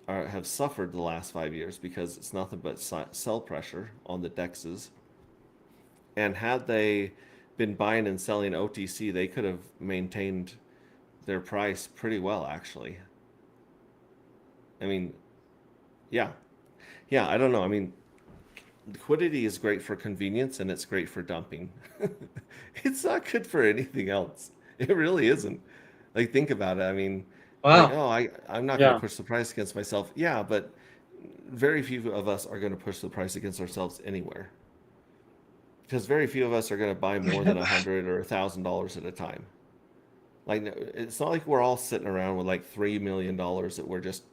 have suffered the last 5 years because it's nothing but sell pressure on the dexes. And had they been buying and selling OTC, they could have maintained their price pretty well, actually. I mean, yeah, yeah. I don't know. I mean, liquidity is great for convenience and it's great for dumping. It's not good for anything else. It really isn't. Like think about it. I mean, like Wow. oh, I'm not going to Yeah. push the price against myself. Yeah, but very few of us are going to push the price against ourselves anywhere because very few of us are going to buy more than $100 or $1,000 at a time. Like it's not like we're all sitting around with like $3 million that we're just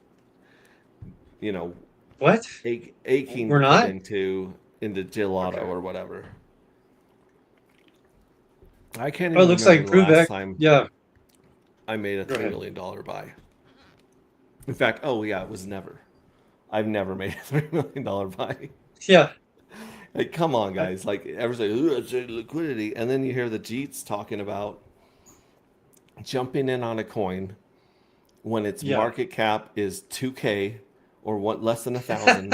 you know What? aching to We're put not? into gelato Okay. or whatever. I can't Oh, it even looks remember like the last Prubeck. time Yeah. I made a Go three ahead. million dollar buy. In fact, oh yeah, it was never. I've never made a $3 million buy. Yeah. Like, come on, I, guys! Like, everyone's like, "Ooh, it's liquidity," and then you hear the Jeets talking about jumping in on a coin when its yeah. market cap is 2K or what less than 1,000,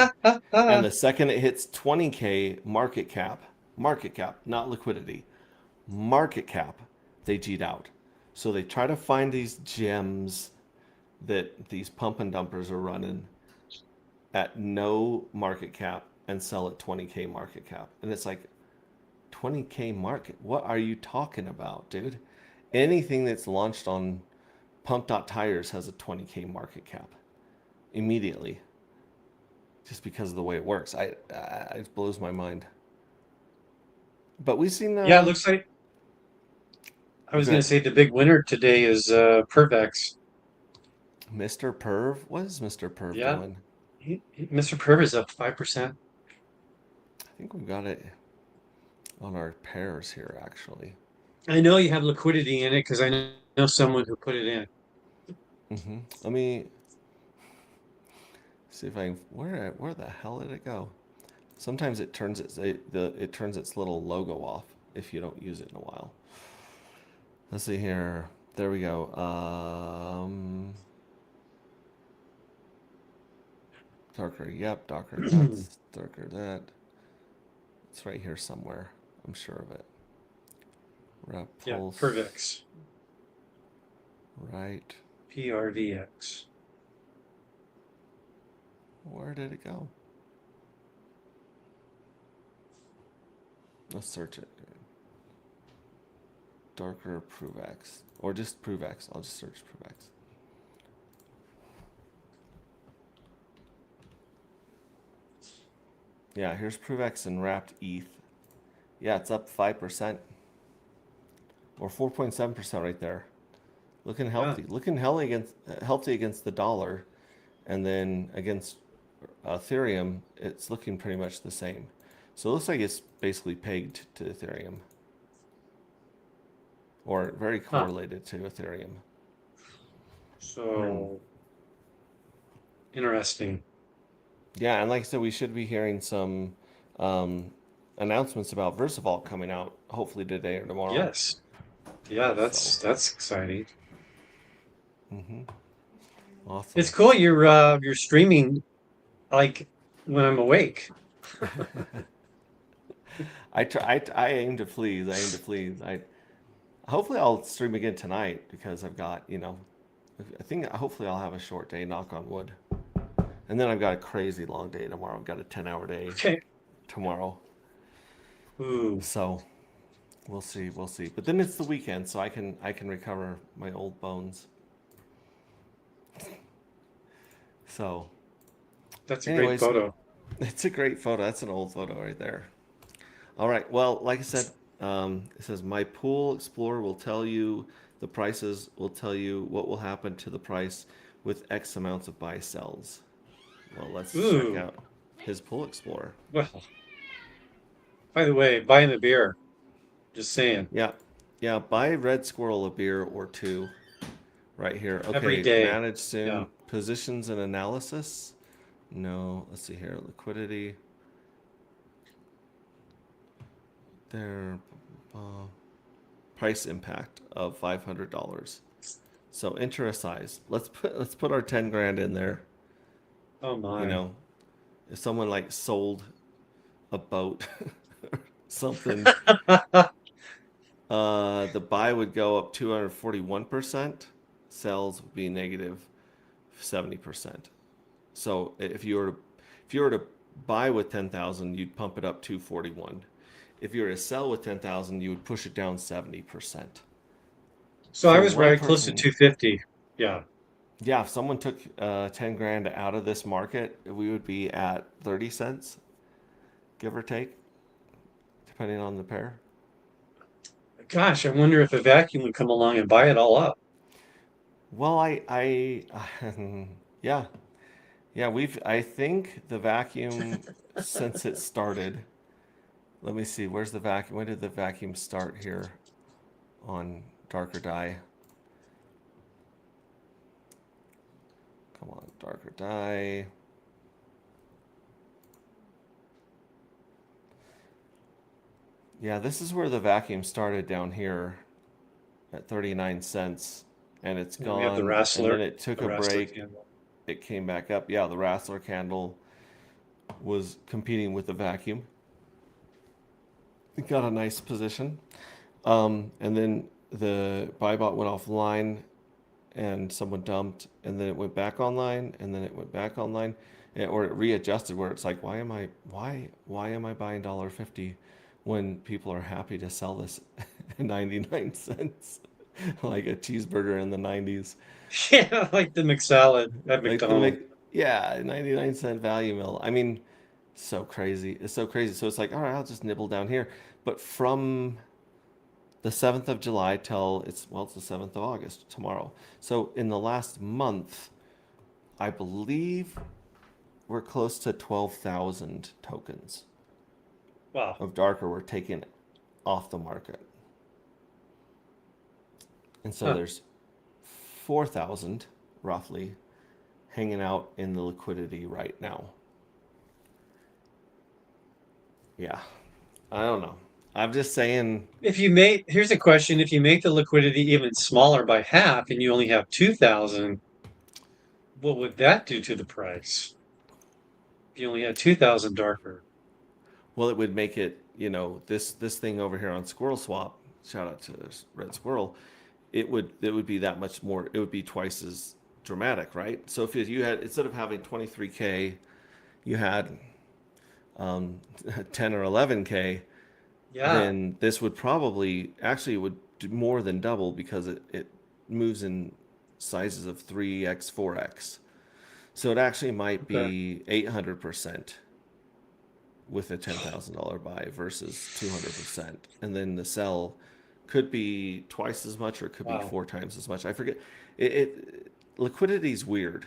and the second it hits 20K market cap, not liquidity, market cap, they G'd out. So they try to find these gems that these pump and dumpers are running at no market cap and sell at 20K market cap. And it's like 20K market. What are you talking about, dude? Anything that's launched on pump.tires has a 20K market cap immediately just because of the way it works. It blows my mind. But we've seen yeah, it looks like I was going to good say the big winner today is Pervex. Mr. Perv. What is Mr. Perv Yeah. doing? Mr. Perv is up 5%. I think we've got it on our pairs here actually. I know you have liquidity in it because I know someone who put it in. Let me see if I can. Where the hell did it go? Sometimes it turns its little logo off if you don't use it in a while. Let's see here. There we go. Darker. Yep. Darker. That's darker. That. It's right here somewhere. I'm sure of it. Rep Yeah, pulse. Pervex. Right. PRVX. Where did it go? Let's search it. Darker Pruvex. Or just Pruvex. I'll just search Pruvex. Yeah, here's Pruvex and wrapped ETH. Yeah, it's up 5%. Or 4.7% right there. Looking Yeah. healthy. Looking healthy against the dollar. And then against Ethereum, it's looking pretty much the same. So it looks like it's basically pegged to Ethereum. Or very Huh. correlated to Ethereum. Hmm. So interesting. Yeah, and like I said, we should be hearing some um, announcements about VersaVault coming out hopefully today or tomorrow. Yes. Yeah, So, that's exciting. awesome. It's cool you're streaming like when I'm awake. I aim to please. I aim to please. I hopefully I'll stream again tonight because I've got I think hopefully I'll have a short day. Knock on wood. And then I've got a crazy long day tomorrow. I've got a 10-hour day Okay. tomorrow. Ooh, So we'll see. We'll see. But then it's the weekend, so I can recover my old bones. So, that's a great anyways, photo. it's a great photo. That's an old photo right there. All right. Well, like I said, it says my pool explorer will tell you the prices. Will tell you what will happen to the price with X amounts of buy sells. Well, let's check Ooh. out his pool explorer. Well, by the way, buying the beer. Just saying. Yeah, yeah. Buy Red Squirrel a beer or two right here. Every Okay, day. manage Yeah. soon. Positions and analysis. No, let's see here. Liquidity. There. Uh, price impact of $500. So interest size. Let's put our 10 grand in there. Oh You my. know, if someone like sold a boat or something, the buy would go up 241%, sells would be negative 70%. So if you were to buy with 10,000, you'd pump it up 241. If you were to sell with 10,000, you would push it down 70%. So I For was one right close to person, 250. Yeah. yeah, if someone took 10 grand out of this market, we would be at 30 cents, give or take, depending on the pair. Gosh, I wonder if a vacuum would come along and buy it all up. Well, yeah, yeah, I think the vacuum, since it started, let me see, where's the vacuum? When did the vacuum start here on darker dye? Come on, darker dye. Yeah, this is where the vacuum started down here at 39 cents, and it's And we have gone, and then it took The a Rassler break. candle. It came back up. Yeah, the Rassler candle was competing with the vacuum. It got a nice position. And then the buy bot went offline and someone dumped, and then it went back online, and then it went back online, or it readjusted where it's like, why am I buying $1.50 when people are happy to sell this at 99 cents, like a cheeseburger in the 90s, Yeah, like the McSalad at like the McDonald's. yeah, 99-cent value mill. I mean, so crazy. It's so crazy. So it's like, all right, I'll just nibble down here. But from the 7th of July till it's the 7th of August tomorrow. So in the last month, I believe we're close to 12,000 tokens Wow. of darker were taken off the market. And so Huh. there's 4,000 roughly hanging out in the liquidity right now. Yeah. I don't know. I'm just saying, Here's a question, if you make the liquidity even smaller by half and you only have 2,000, what would that do to the price? If you only had 2,000 darker. well, it would make it, this thing over here on Squirrel Swap, shout out to this Red Squirrel, it would be that much more, it would be twice as dramatic, right? So if you had, instead of having 23K, you had 10 or 11K, Yeah. then this would probably actually it would do more than double because it moves in sizes of 3x, 4x. So it actually might Okay. be 800% with a $10,000 buy versus 200%. And then the sell could be twice as much or it could be Wow. 4 times as much. I forget. Liquidity is weird.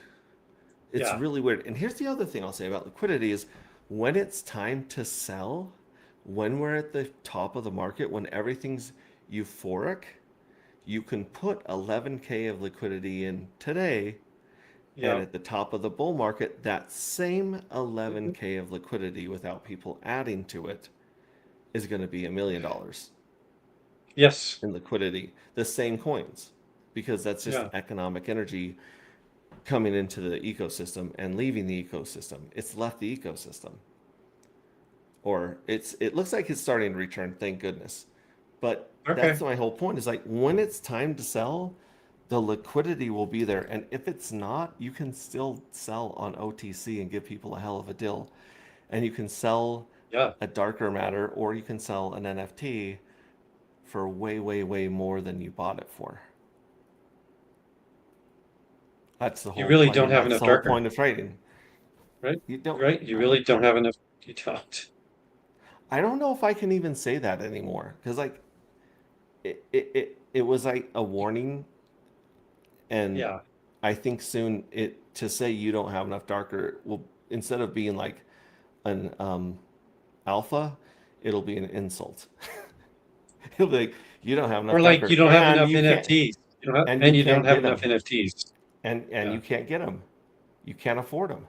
It's Yeah. really weird. And here's the other thing I'll say about liquidity is when it's time to sell, when we're at the top of the market, when everything's euphoric, you can put 11K of liquidity in today, and Yeah. at the top of the bull market, that same 11K of liquidity without people adding to it is going to be $1 million Yes. in liquidity. The same coins, because that's just Yeah. economic energy coming into the ecosystem and leaving the ecosystem. It's left the ecosystem. Or it looks like it's starting to return, thank goodness. But Okay. that's my whole point is like when it's time to sell, the liquidity will be there. And if it's not, you can still sell on OTC and give people a hell of a deal. And you can sell Yeah. a darker matter or you can sell an NFT for way, way, way more than you bought it for. That's the You whole, really I don't mean, have that's enough the whole darker, point of trading. right? You don't, Right? You really don't have enough. You don't. I don't know if I can even say that anymore because like it was like a warning, and Yeah. I think soon it to say you don't have enough darker will, instead of being like an alpha, it'll be an insult. It'll be like you don't have Or enough like you darker, don't have and enough you can't, NFTs. you You don't can't have get enough them, NFTs. and Yeah. you can't get them, you can't afford them.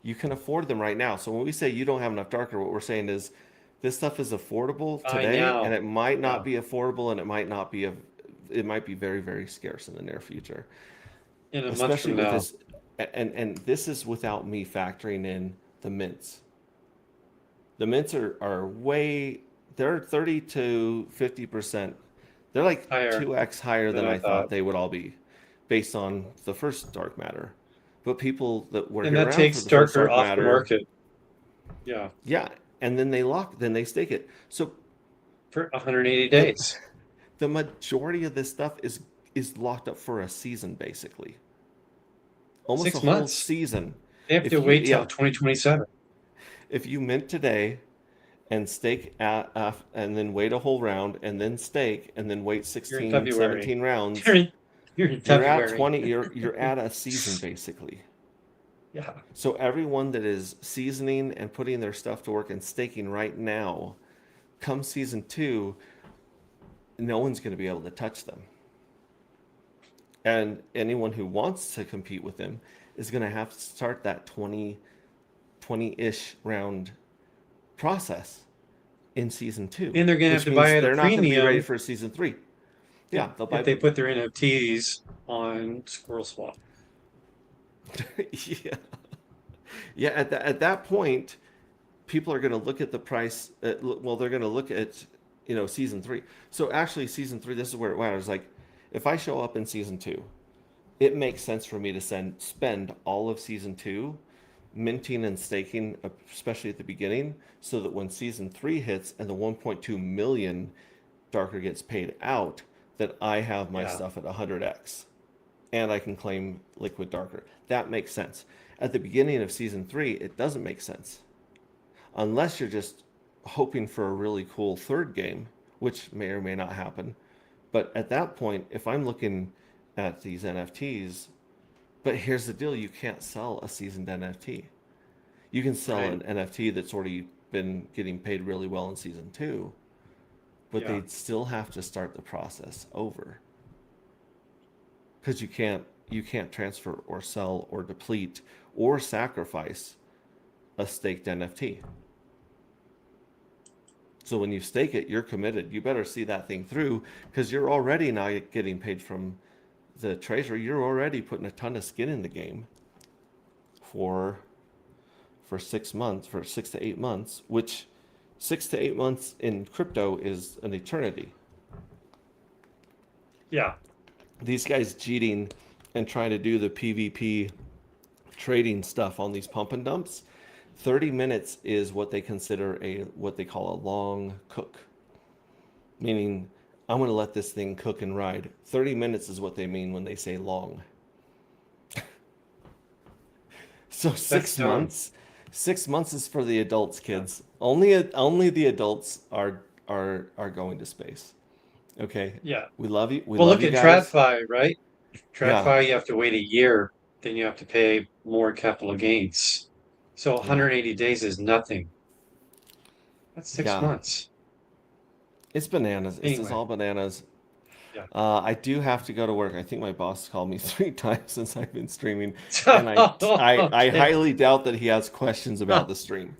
You can afford them right now. So when we say you don't have enough darker, what we're saying is this stuff is affordable Buy today, and now. it might not Yeah. be affordable, and it might be very, very scarce in the near future. In a month Especially from with now. this, and this is without me factoring in the mints. The mints are way, they're 30 to 50%. They're like Higher 2x higher than than I I thought thought. they would all be based on the first dark matter. But people that were And here that around for takes the first darker dark off the matter, market. Yeah. yeah, and then they stake it. So For 180 the days. the majority of this stuff is locked up for a season basically. Almost a 6 whole months. season. They have to If you wait till yeah, 2027. if you mint today and stake and then wait a whole round and then stake and then wait You're in 16, February. 17 rounds, You're in, you're in you're at February. 20, you're at a season basically. Yeah. So everyone that is seasoning and putting their stuff to work and staking right now, come season 2, no one's going to be able to touch them. And anyone who wants to compete with them is going to have to start that 20-ish round process in season 2, And they're gonna have which to buy means at a they're not going to be ready premium for season 3. if Yeah, they'll if buy. they put their NFTs on Squirrel Swap. Yeah, yeah. At that point, people are going to look at the price. Well, they're going to look at season 3. So actually, season 3. This is where it matters. Like, if I show up in season 2, it makes sense for me to spend all of season 2 minting and staking, especially at the beginning, so that when season 3 hits and the 1.2 million darker gets paid out, that I have my Yeah. stuff at 100x and I can claim liquid darker. That makes sense. At the beginning of season 3, it doesn't make sense unless you're just hoping for a really cool third game, which may or may not happen. But at that point, if I'm looking at these NFTs, but here's the deal, you can't sell a seasoned NFT. You can sell Right. an NFT that's already been getting paid really well in season 2, but Yeah. they'd still have to start the process over. Because you can't transfer or sell or deplete or sacrifice a staked NFT. So when you stake it, you're committed. You better see that thing through because you're already now getting paid from the treasury. You're already putting a ton of skin in the game for 6 months, for 6 to 8 months, which 6 to 8 months in crypto is an eternity. Yeah. These guys cheating and trying to do the PvP trading stuff on these pump and dumps, 30 minutes is what they consider what they call a long cook. Meaning, I'm going to let this thing cook and ride. 30 minutes is what they mean when they say long. So That's six dumb. months, 6 months is for the adults, kids. Only the adults are going to space. Okay, Yeah. we love you. We Well, love look you at guys. TradFi, right? Yeah, TradFi, you have to wait a year, then you have to pay more capital gains. So yeah, 180 days is nothing. That's six yeah. months. It's bananas. This is Anyway, all bananas. yeah. I do have to go to work. I think my boss called me 3 times since I've been streaming, and I Okay. highly doubt that he has questions about the stream.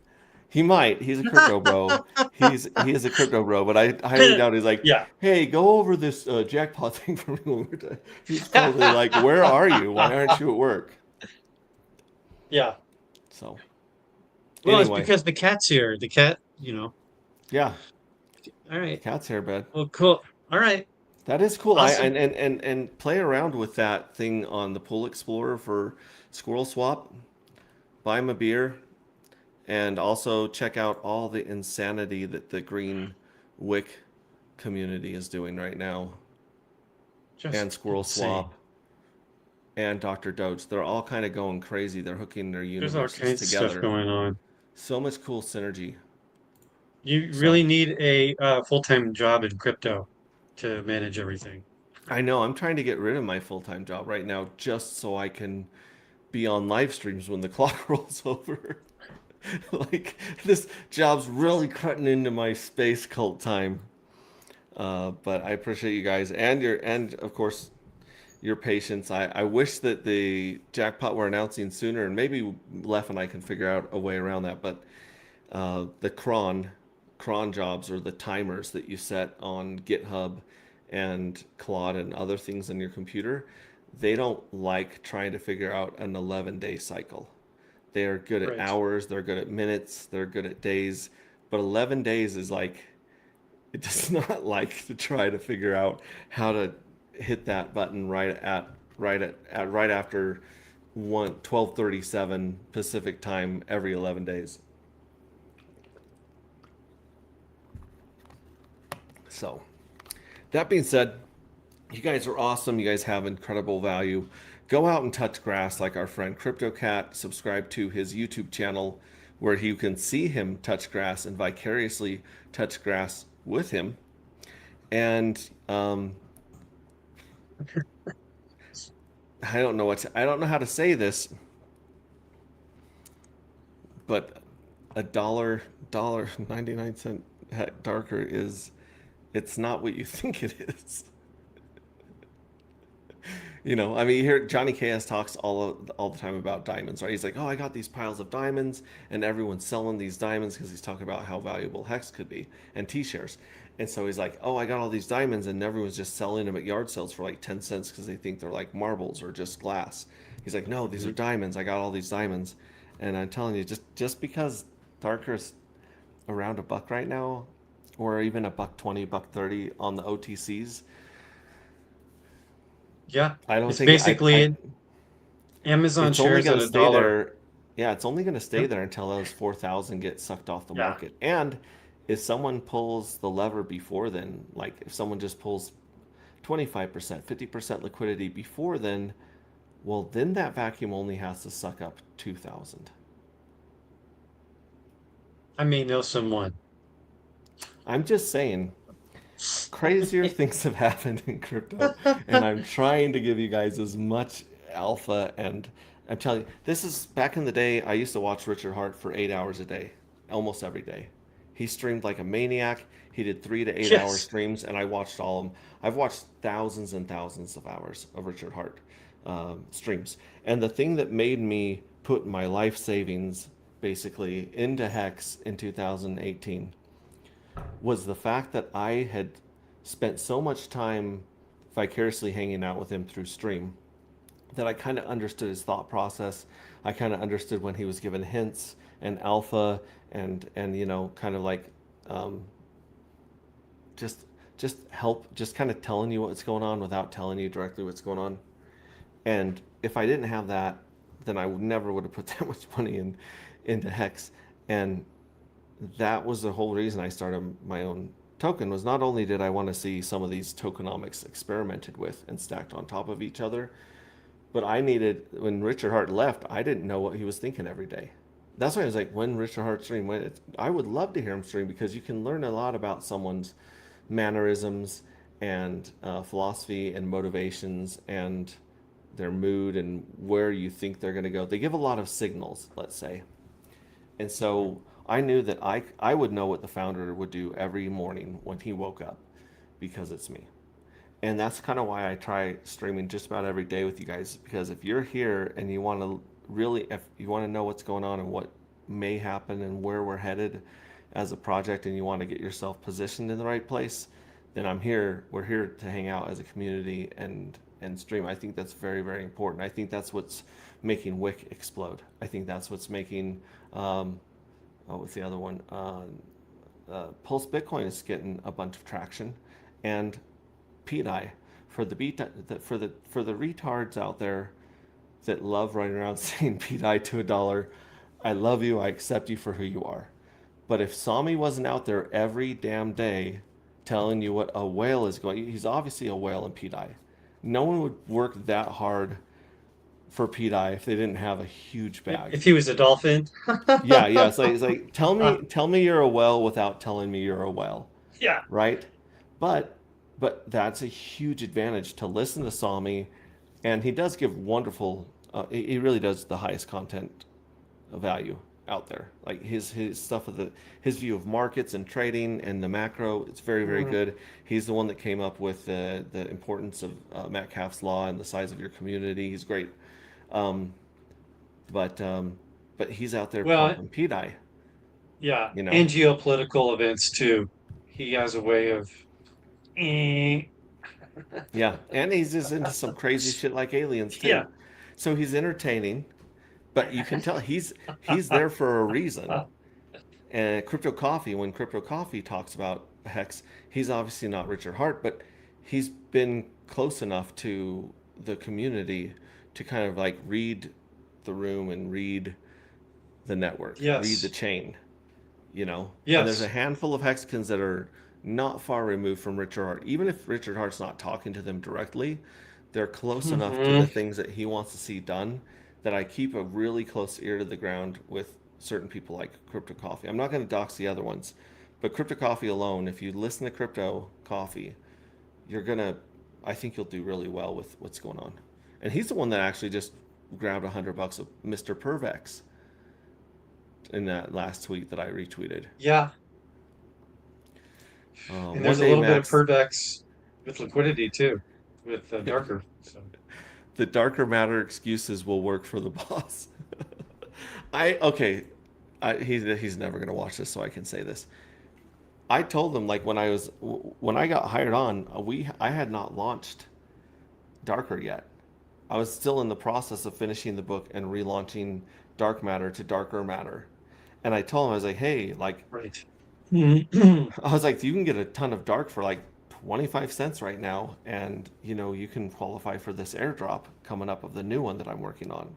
He might. He's a crypto bro. He is a crypto bro, but I highly doubt he's like, Yeah. hey, go over this jackpot thing for me one more time. He's probably like, where are you? Why aren't you at work? Yeah. So Well, it's anyway, because the cat's here. The cat. yeah, All the right. cat's hair bed. Well, cool. All right. That is cool. I Awesome. and play around with that thing on the Pool Explorer for Squirrel Swap. Buy him a beer, and also check out all the insanity that the Green Wick community is doing right now, Just and Squirrel insane. Swap and Dr. Doge. They're all kind of going crazy. They're hooking their There's all universes kinds of stuff together. going on. So much cool synergy. You So really need a full-time job in crypto to manage everything. I know I'm trying to get rid of my full-time job right now just so I can be on live streams when the clock rolls over. Like this job's really cutting into my space cult time. But I appreciate you guys and of course your patience. I wish that the jackpot were announcing sooner, and maybe Lef and I can figure out a way around that. But the cron jobs, or the timers that you set on GitHub and Claude and other things on your computer, they don't like trying to figure out an 11-day cycle. They're good at Right. hours, they're good at minutes, they're good at days, but 11 days is like, it does not like to try to figure out how to hit that button right after 12:37 Pacific time every 11 days. So, that being said, you guys are awesome. You guys have incredible value. Go out and touch grass like our friend CryptoCat. Subscribe to his YouTube channel where you can see him touch grass and vicariously touch grass with him. And I don't know how to say this, but dollar 99 cent darker is, it's not what you think it is. I mean, you hear Johnny KS talks all the time about diamonds, right? He's like, "Oh, I got these piles of diamonds, and everyone's selling these diamonds because he's talking about how valuable hex could be and T-shares." And so he's like, "Oh, I got all these diamonds, and everyone's just selling them at yard sales for like 10 cents because they think they're like marbles or just glass." He's like, "No, these are diamonds. I got all these diamonds," and I'm telling you, just because Darker's around $1 right now, or even $1.20, $1.30 on the OTCs. Yeah. I don't It's think basically Amazon it's only shares going at to a stay dollar. there. Yeah, it's only going to stay Yep. there until those 4,000 get sucked off the Yeah. market. And if someone pulls the lever before then, like if someone just pulls 25%, 50% liquidity before then, well, then that vacuum only has to suck up 2,000. I may know someone. I'm just saying, crazier things have happened in crypto, and I'm trying to give you guys as much alpha. And I'm telling you, this is back in the day. I used to watch Richard Hart for 8 hours a day, almost every day. He streamed like a maniac. He did 3 to 8 hour Yes. streams, and I watched all of them. I've watched thousands and thousands of hours of Richard Hart streams. And the thing that made me put my life savings basically into Hex in 2018 was the fact that I had spent so much time vicariously hanging out with him through stream that I kind of understood his thought process. I kind of understood when he was given hints and alpha, and kind of like um, just help, just kind of telling you what's going on without telling you directly what's going on. And if I didn't have that, then I never would have put that much money into Hex. And that was the whole reason I started my own token. Was not only did I want to see some of these tokenomics experimented with and stacked on top of each other, but I needed, when Richard Hart left, I didn't know what he was thinking every day. That's why I was like, when Richard Hart stream, I would love to hear him stream, because you can learn a lot about someone's mannerisms and philosophy and motivations and their mood and where you think they're going to go. They give a lot of signals, let's say. And so I knew that I would know what the founder would do every morning when he woke up, because it's me. And that's kind of why I try streaming just about every day with you guys, because if you're here and you want to really, if you want to know what's going on and what may happen and where we're headed as a project, and you want to get yourself positioned in the right place, then I'm here. We're here to hang out as a community and stream. I think that's very, very important. I think that's what's making Wick explode. I think that's what's making what's the other one? Pulse Bitcoin is getting a bunch of traction, and PDI for the for the retards out there that love running around saying PDI to $1. I love you. I accept you for who you are. But if Sami wasn't out there every damn day telling you what a whale is going, he's obviously a whale in PDI. No one would work that hard for PDI if they didn't have a huge bag. If he was a dolphin. Yeah, yeah. It's like tell me you're a whale without telling me you're a whale, Yeah. right? But that's a huge advantage to listen to Sami, and he does give wonderful. He really does the highest content value out there. Like his stuff of the his view of markets and trading and the macro. It's very very Mm. good. He's the one that came up with the importance of Metcalfe's law and the size of your community. He's great. Um, but um, but he's out there Well, pumping Pedi. yeah, You know. and geopolitical events too. He has a way of, eh. Yeah, and he's just into some crazy shit like aliens Yeah. too. So he's entertaining, but you can tell he's there for a reason. And Crypto Coffee, when Crypto Coffee talks about Hex, he's obviously not Richard Hart, but he's been close enough to the community to kind of like read the room and read the network, read the Yes. chain, you know. And there's a Yes. handful of Hexicans that are not far removed from Richard Hart. Even if Richard Hart's not talking to them directly, they're close enough to the Hmm. things that he wants to see done that I keep a really close ear to the ground with certain people like Crypto Coffee. I'm not going to dox the other ones, but Crypto Coffee alone, if you listen to Crypto Coffee, you're going to, I think you'll do really well with what's going on. And he's the one that actually just grabbed $100 of Mr. Pervex in that last tweet that I retweeted. Yeah. And One there's a day, little bit of Max, Pervex with liquidity too, with darker. So the darker matter excuses will work for the boss. I okay, he's never gonna watch this, so I can say this. I told him like when I got hired on, I had not launched Darker yet. I was still in the process of finishing the book and relaunching Dark Matter to Darker Matter. And I told him I was like, hey, like right. I was like, you can get a ton of dark for like 25 cents right now, and you know, you can qualify for this airdrop coming up of the new one that I'm working on.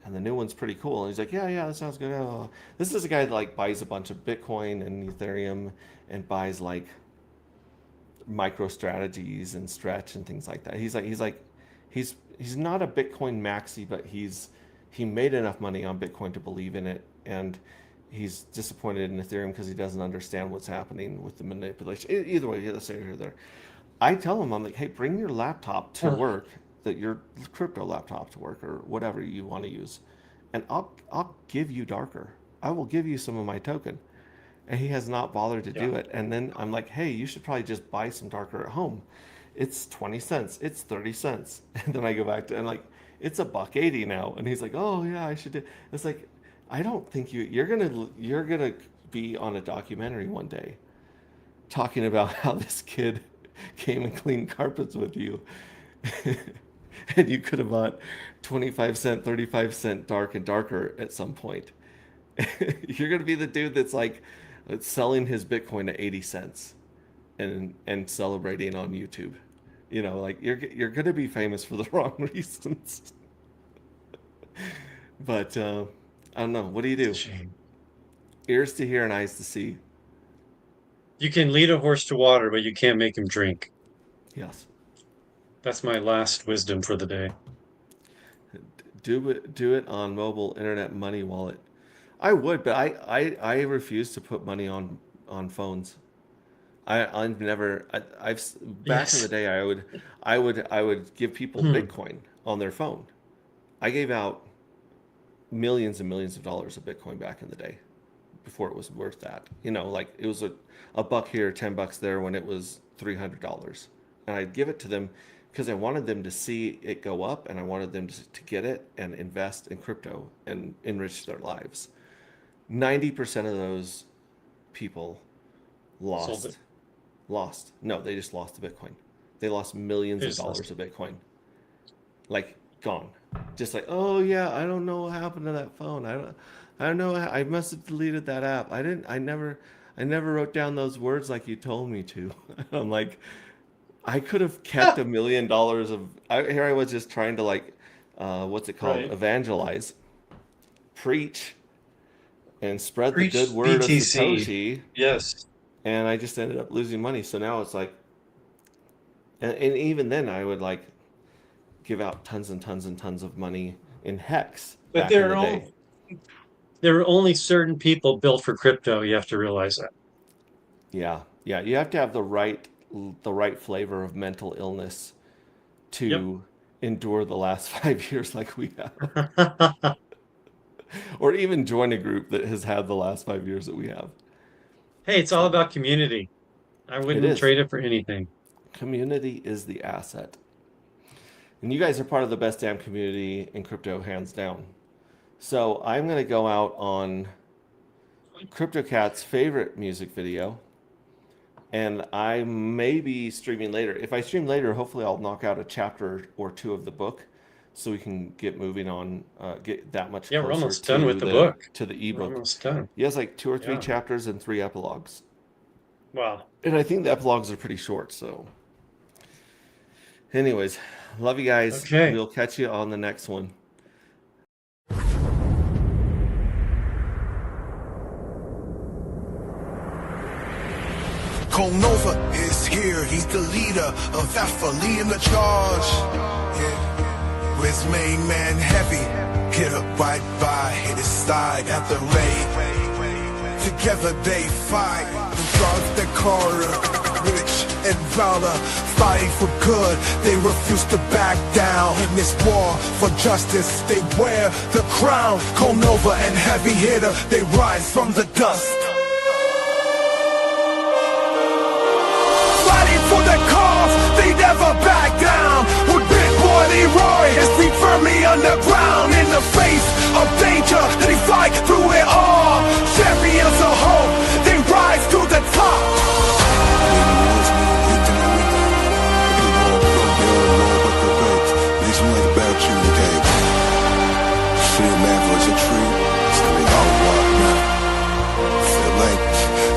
And the new one's pretty cool. And he's like, yeah, yeah, that sounds good. Oh. This is a guy that like buys a bunch of Bitcoin and Ethereum and buys like micro strategies and stretch and things like that. He's not a Bitcoin maxi, but he made enough money on Bitcoin to believe in it, and he's disappointed in Ethereum because he doesn't understand what's happening with the manipulation. Either way, let's say here or there. I tell him, I'm like, hey, bring your laptop to work, that your crypto laptop to work, or whatever you want to use, and I'll give you Darker. I will give you some of my token. And he has not bothered to Yeah. do it. And then I'm like, hey, you should probably just buy some Darker at home. It's 20 cents. It's 30 cents. And then I go back to, and like, it's a buck 80 now. And he's like, oh yeah, I should do. It's like, I don't think you're gonna be on a documentary one day talking about how this kid came and cleaned carpets with you. And you could have bought 25 cent, 35 cent dark and darker at some point. You're gonna be the dude that's like selling his Bitcoin at 80 cents and celebrating on YouTube. You know, like you're gonna be famous for the wrong reasons. But I don't know. What do you It's a do? shame. Ears to hear and eyes to see. You can lead a horse to water, but you can't make him drink. Yes. That's my last wisdom for the day. Do it on mobile internet money wallet. I would, but I refuse to put money on phones. I've never I've back in the Yes. day I would give people Hmm. Bitcoin on their phone. I gave out millions and millions of dollars of Bitcoin back in the day before it was worth that. You know, like it was a buck here, $10 there when it was $300. And I'd give it to them because I wanted them to see it go up and I wanted them to get it and invest in crypto and enrich their lives. 90% of those people Sold it. lost. Lost. No, they just lost the Bitcoin. They lost millions They of just lost dollars it. of Bitcoin. Like gone. Just like, oh yeah, I don't know what happened to that phone. I don't know. I must have deleted that app. I never wrote down those words like you told me to. I'm like, I could have kept $1 million of. Here I was just trying to like, what's it called? Right. Evangelize, preach, and spread the good Preach word of BTC. Satoshi. Yes. And I just ended up losing money. So now it's like, and even then I would like give out tons and tons and tons of money in hex But back in the day. there are only certain people built for crypto. You have to realize Yeah, yeah. You have to have the right flavor of mental illness that. to endure the last 5 years like we have. Yep. or even join a group that has had the last 5 years that we have. Hey, it's all about community. I It wouldn't is. trade it for anything. Community is the asset. And you guys are part of the best damn community in crypto, hands down. So I'm going to go out on CryptoCat's favorite music video, and I may be streaming later. If I stream later, hopefully I'll knock out a chapter or two of the book, so we can get moving on, get that much Yeah, we're closer almost done with the the book. to the We're ebook. almost done. He has like 2 or 3 Yeah. chapters and 3 epilogues, Wow. and I think the epilogues are pretty short. So, anyways, love you guys. Okay. We'll catch you on the next one. Nova is here, he's the leader of Alpha, leading the charge. Yeah. With his main man Heavy, hit up right by, hit his side at the raid. Together they fight, the guards their corner, rich and valor, fighting for good. They refuse to back down in this war for justice. They wear the crown. Nova and Heavy Hitter, they rise from the dust. For the cause, they never back down. With Big Boy Leroy, his feet firmly underground. In the face of danger, they fight through it all. Champions of hope, they rise to the top.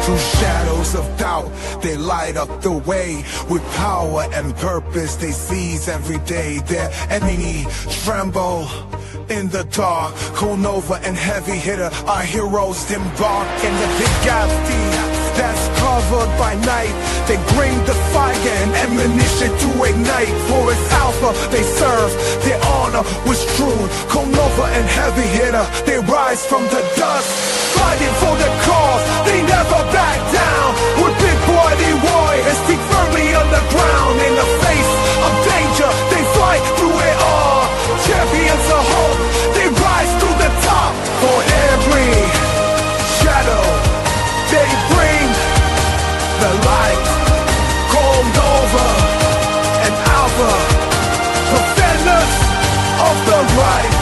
Through shadows of doubt, they light up the way. With power and purpose, they seize every day. Their enemy tremble in the dark. Nova and Heavy Hitter are heroes embark in the big galaxy that's covered by night. They bring the fire and ammunition to ignite. For its Alpha they serve, their honor was true. Nova and Heavy Hitter, they rise from the dust, fighting for the cause, they never back down. With Big Boy Leroy, his feet firmly on the ground. In the face of danger, they fight through it all. Champions of hope, they rise to the top. For every shadow, they bring the light. Nova and Alpha, defenders of the right.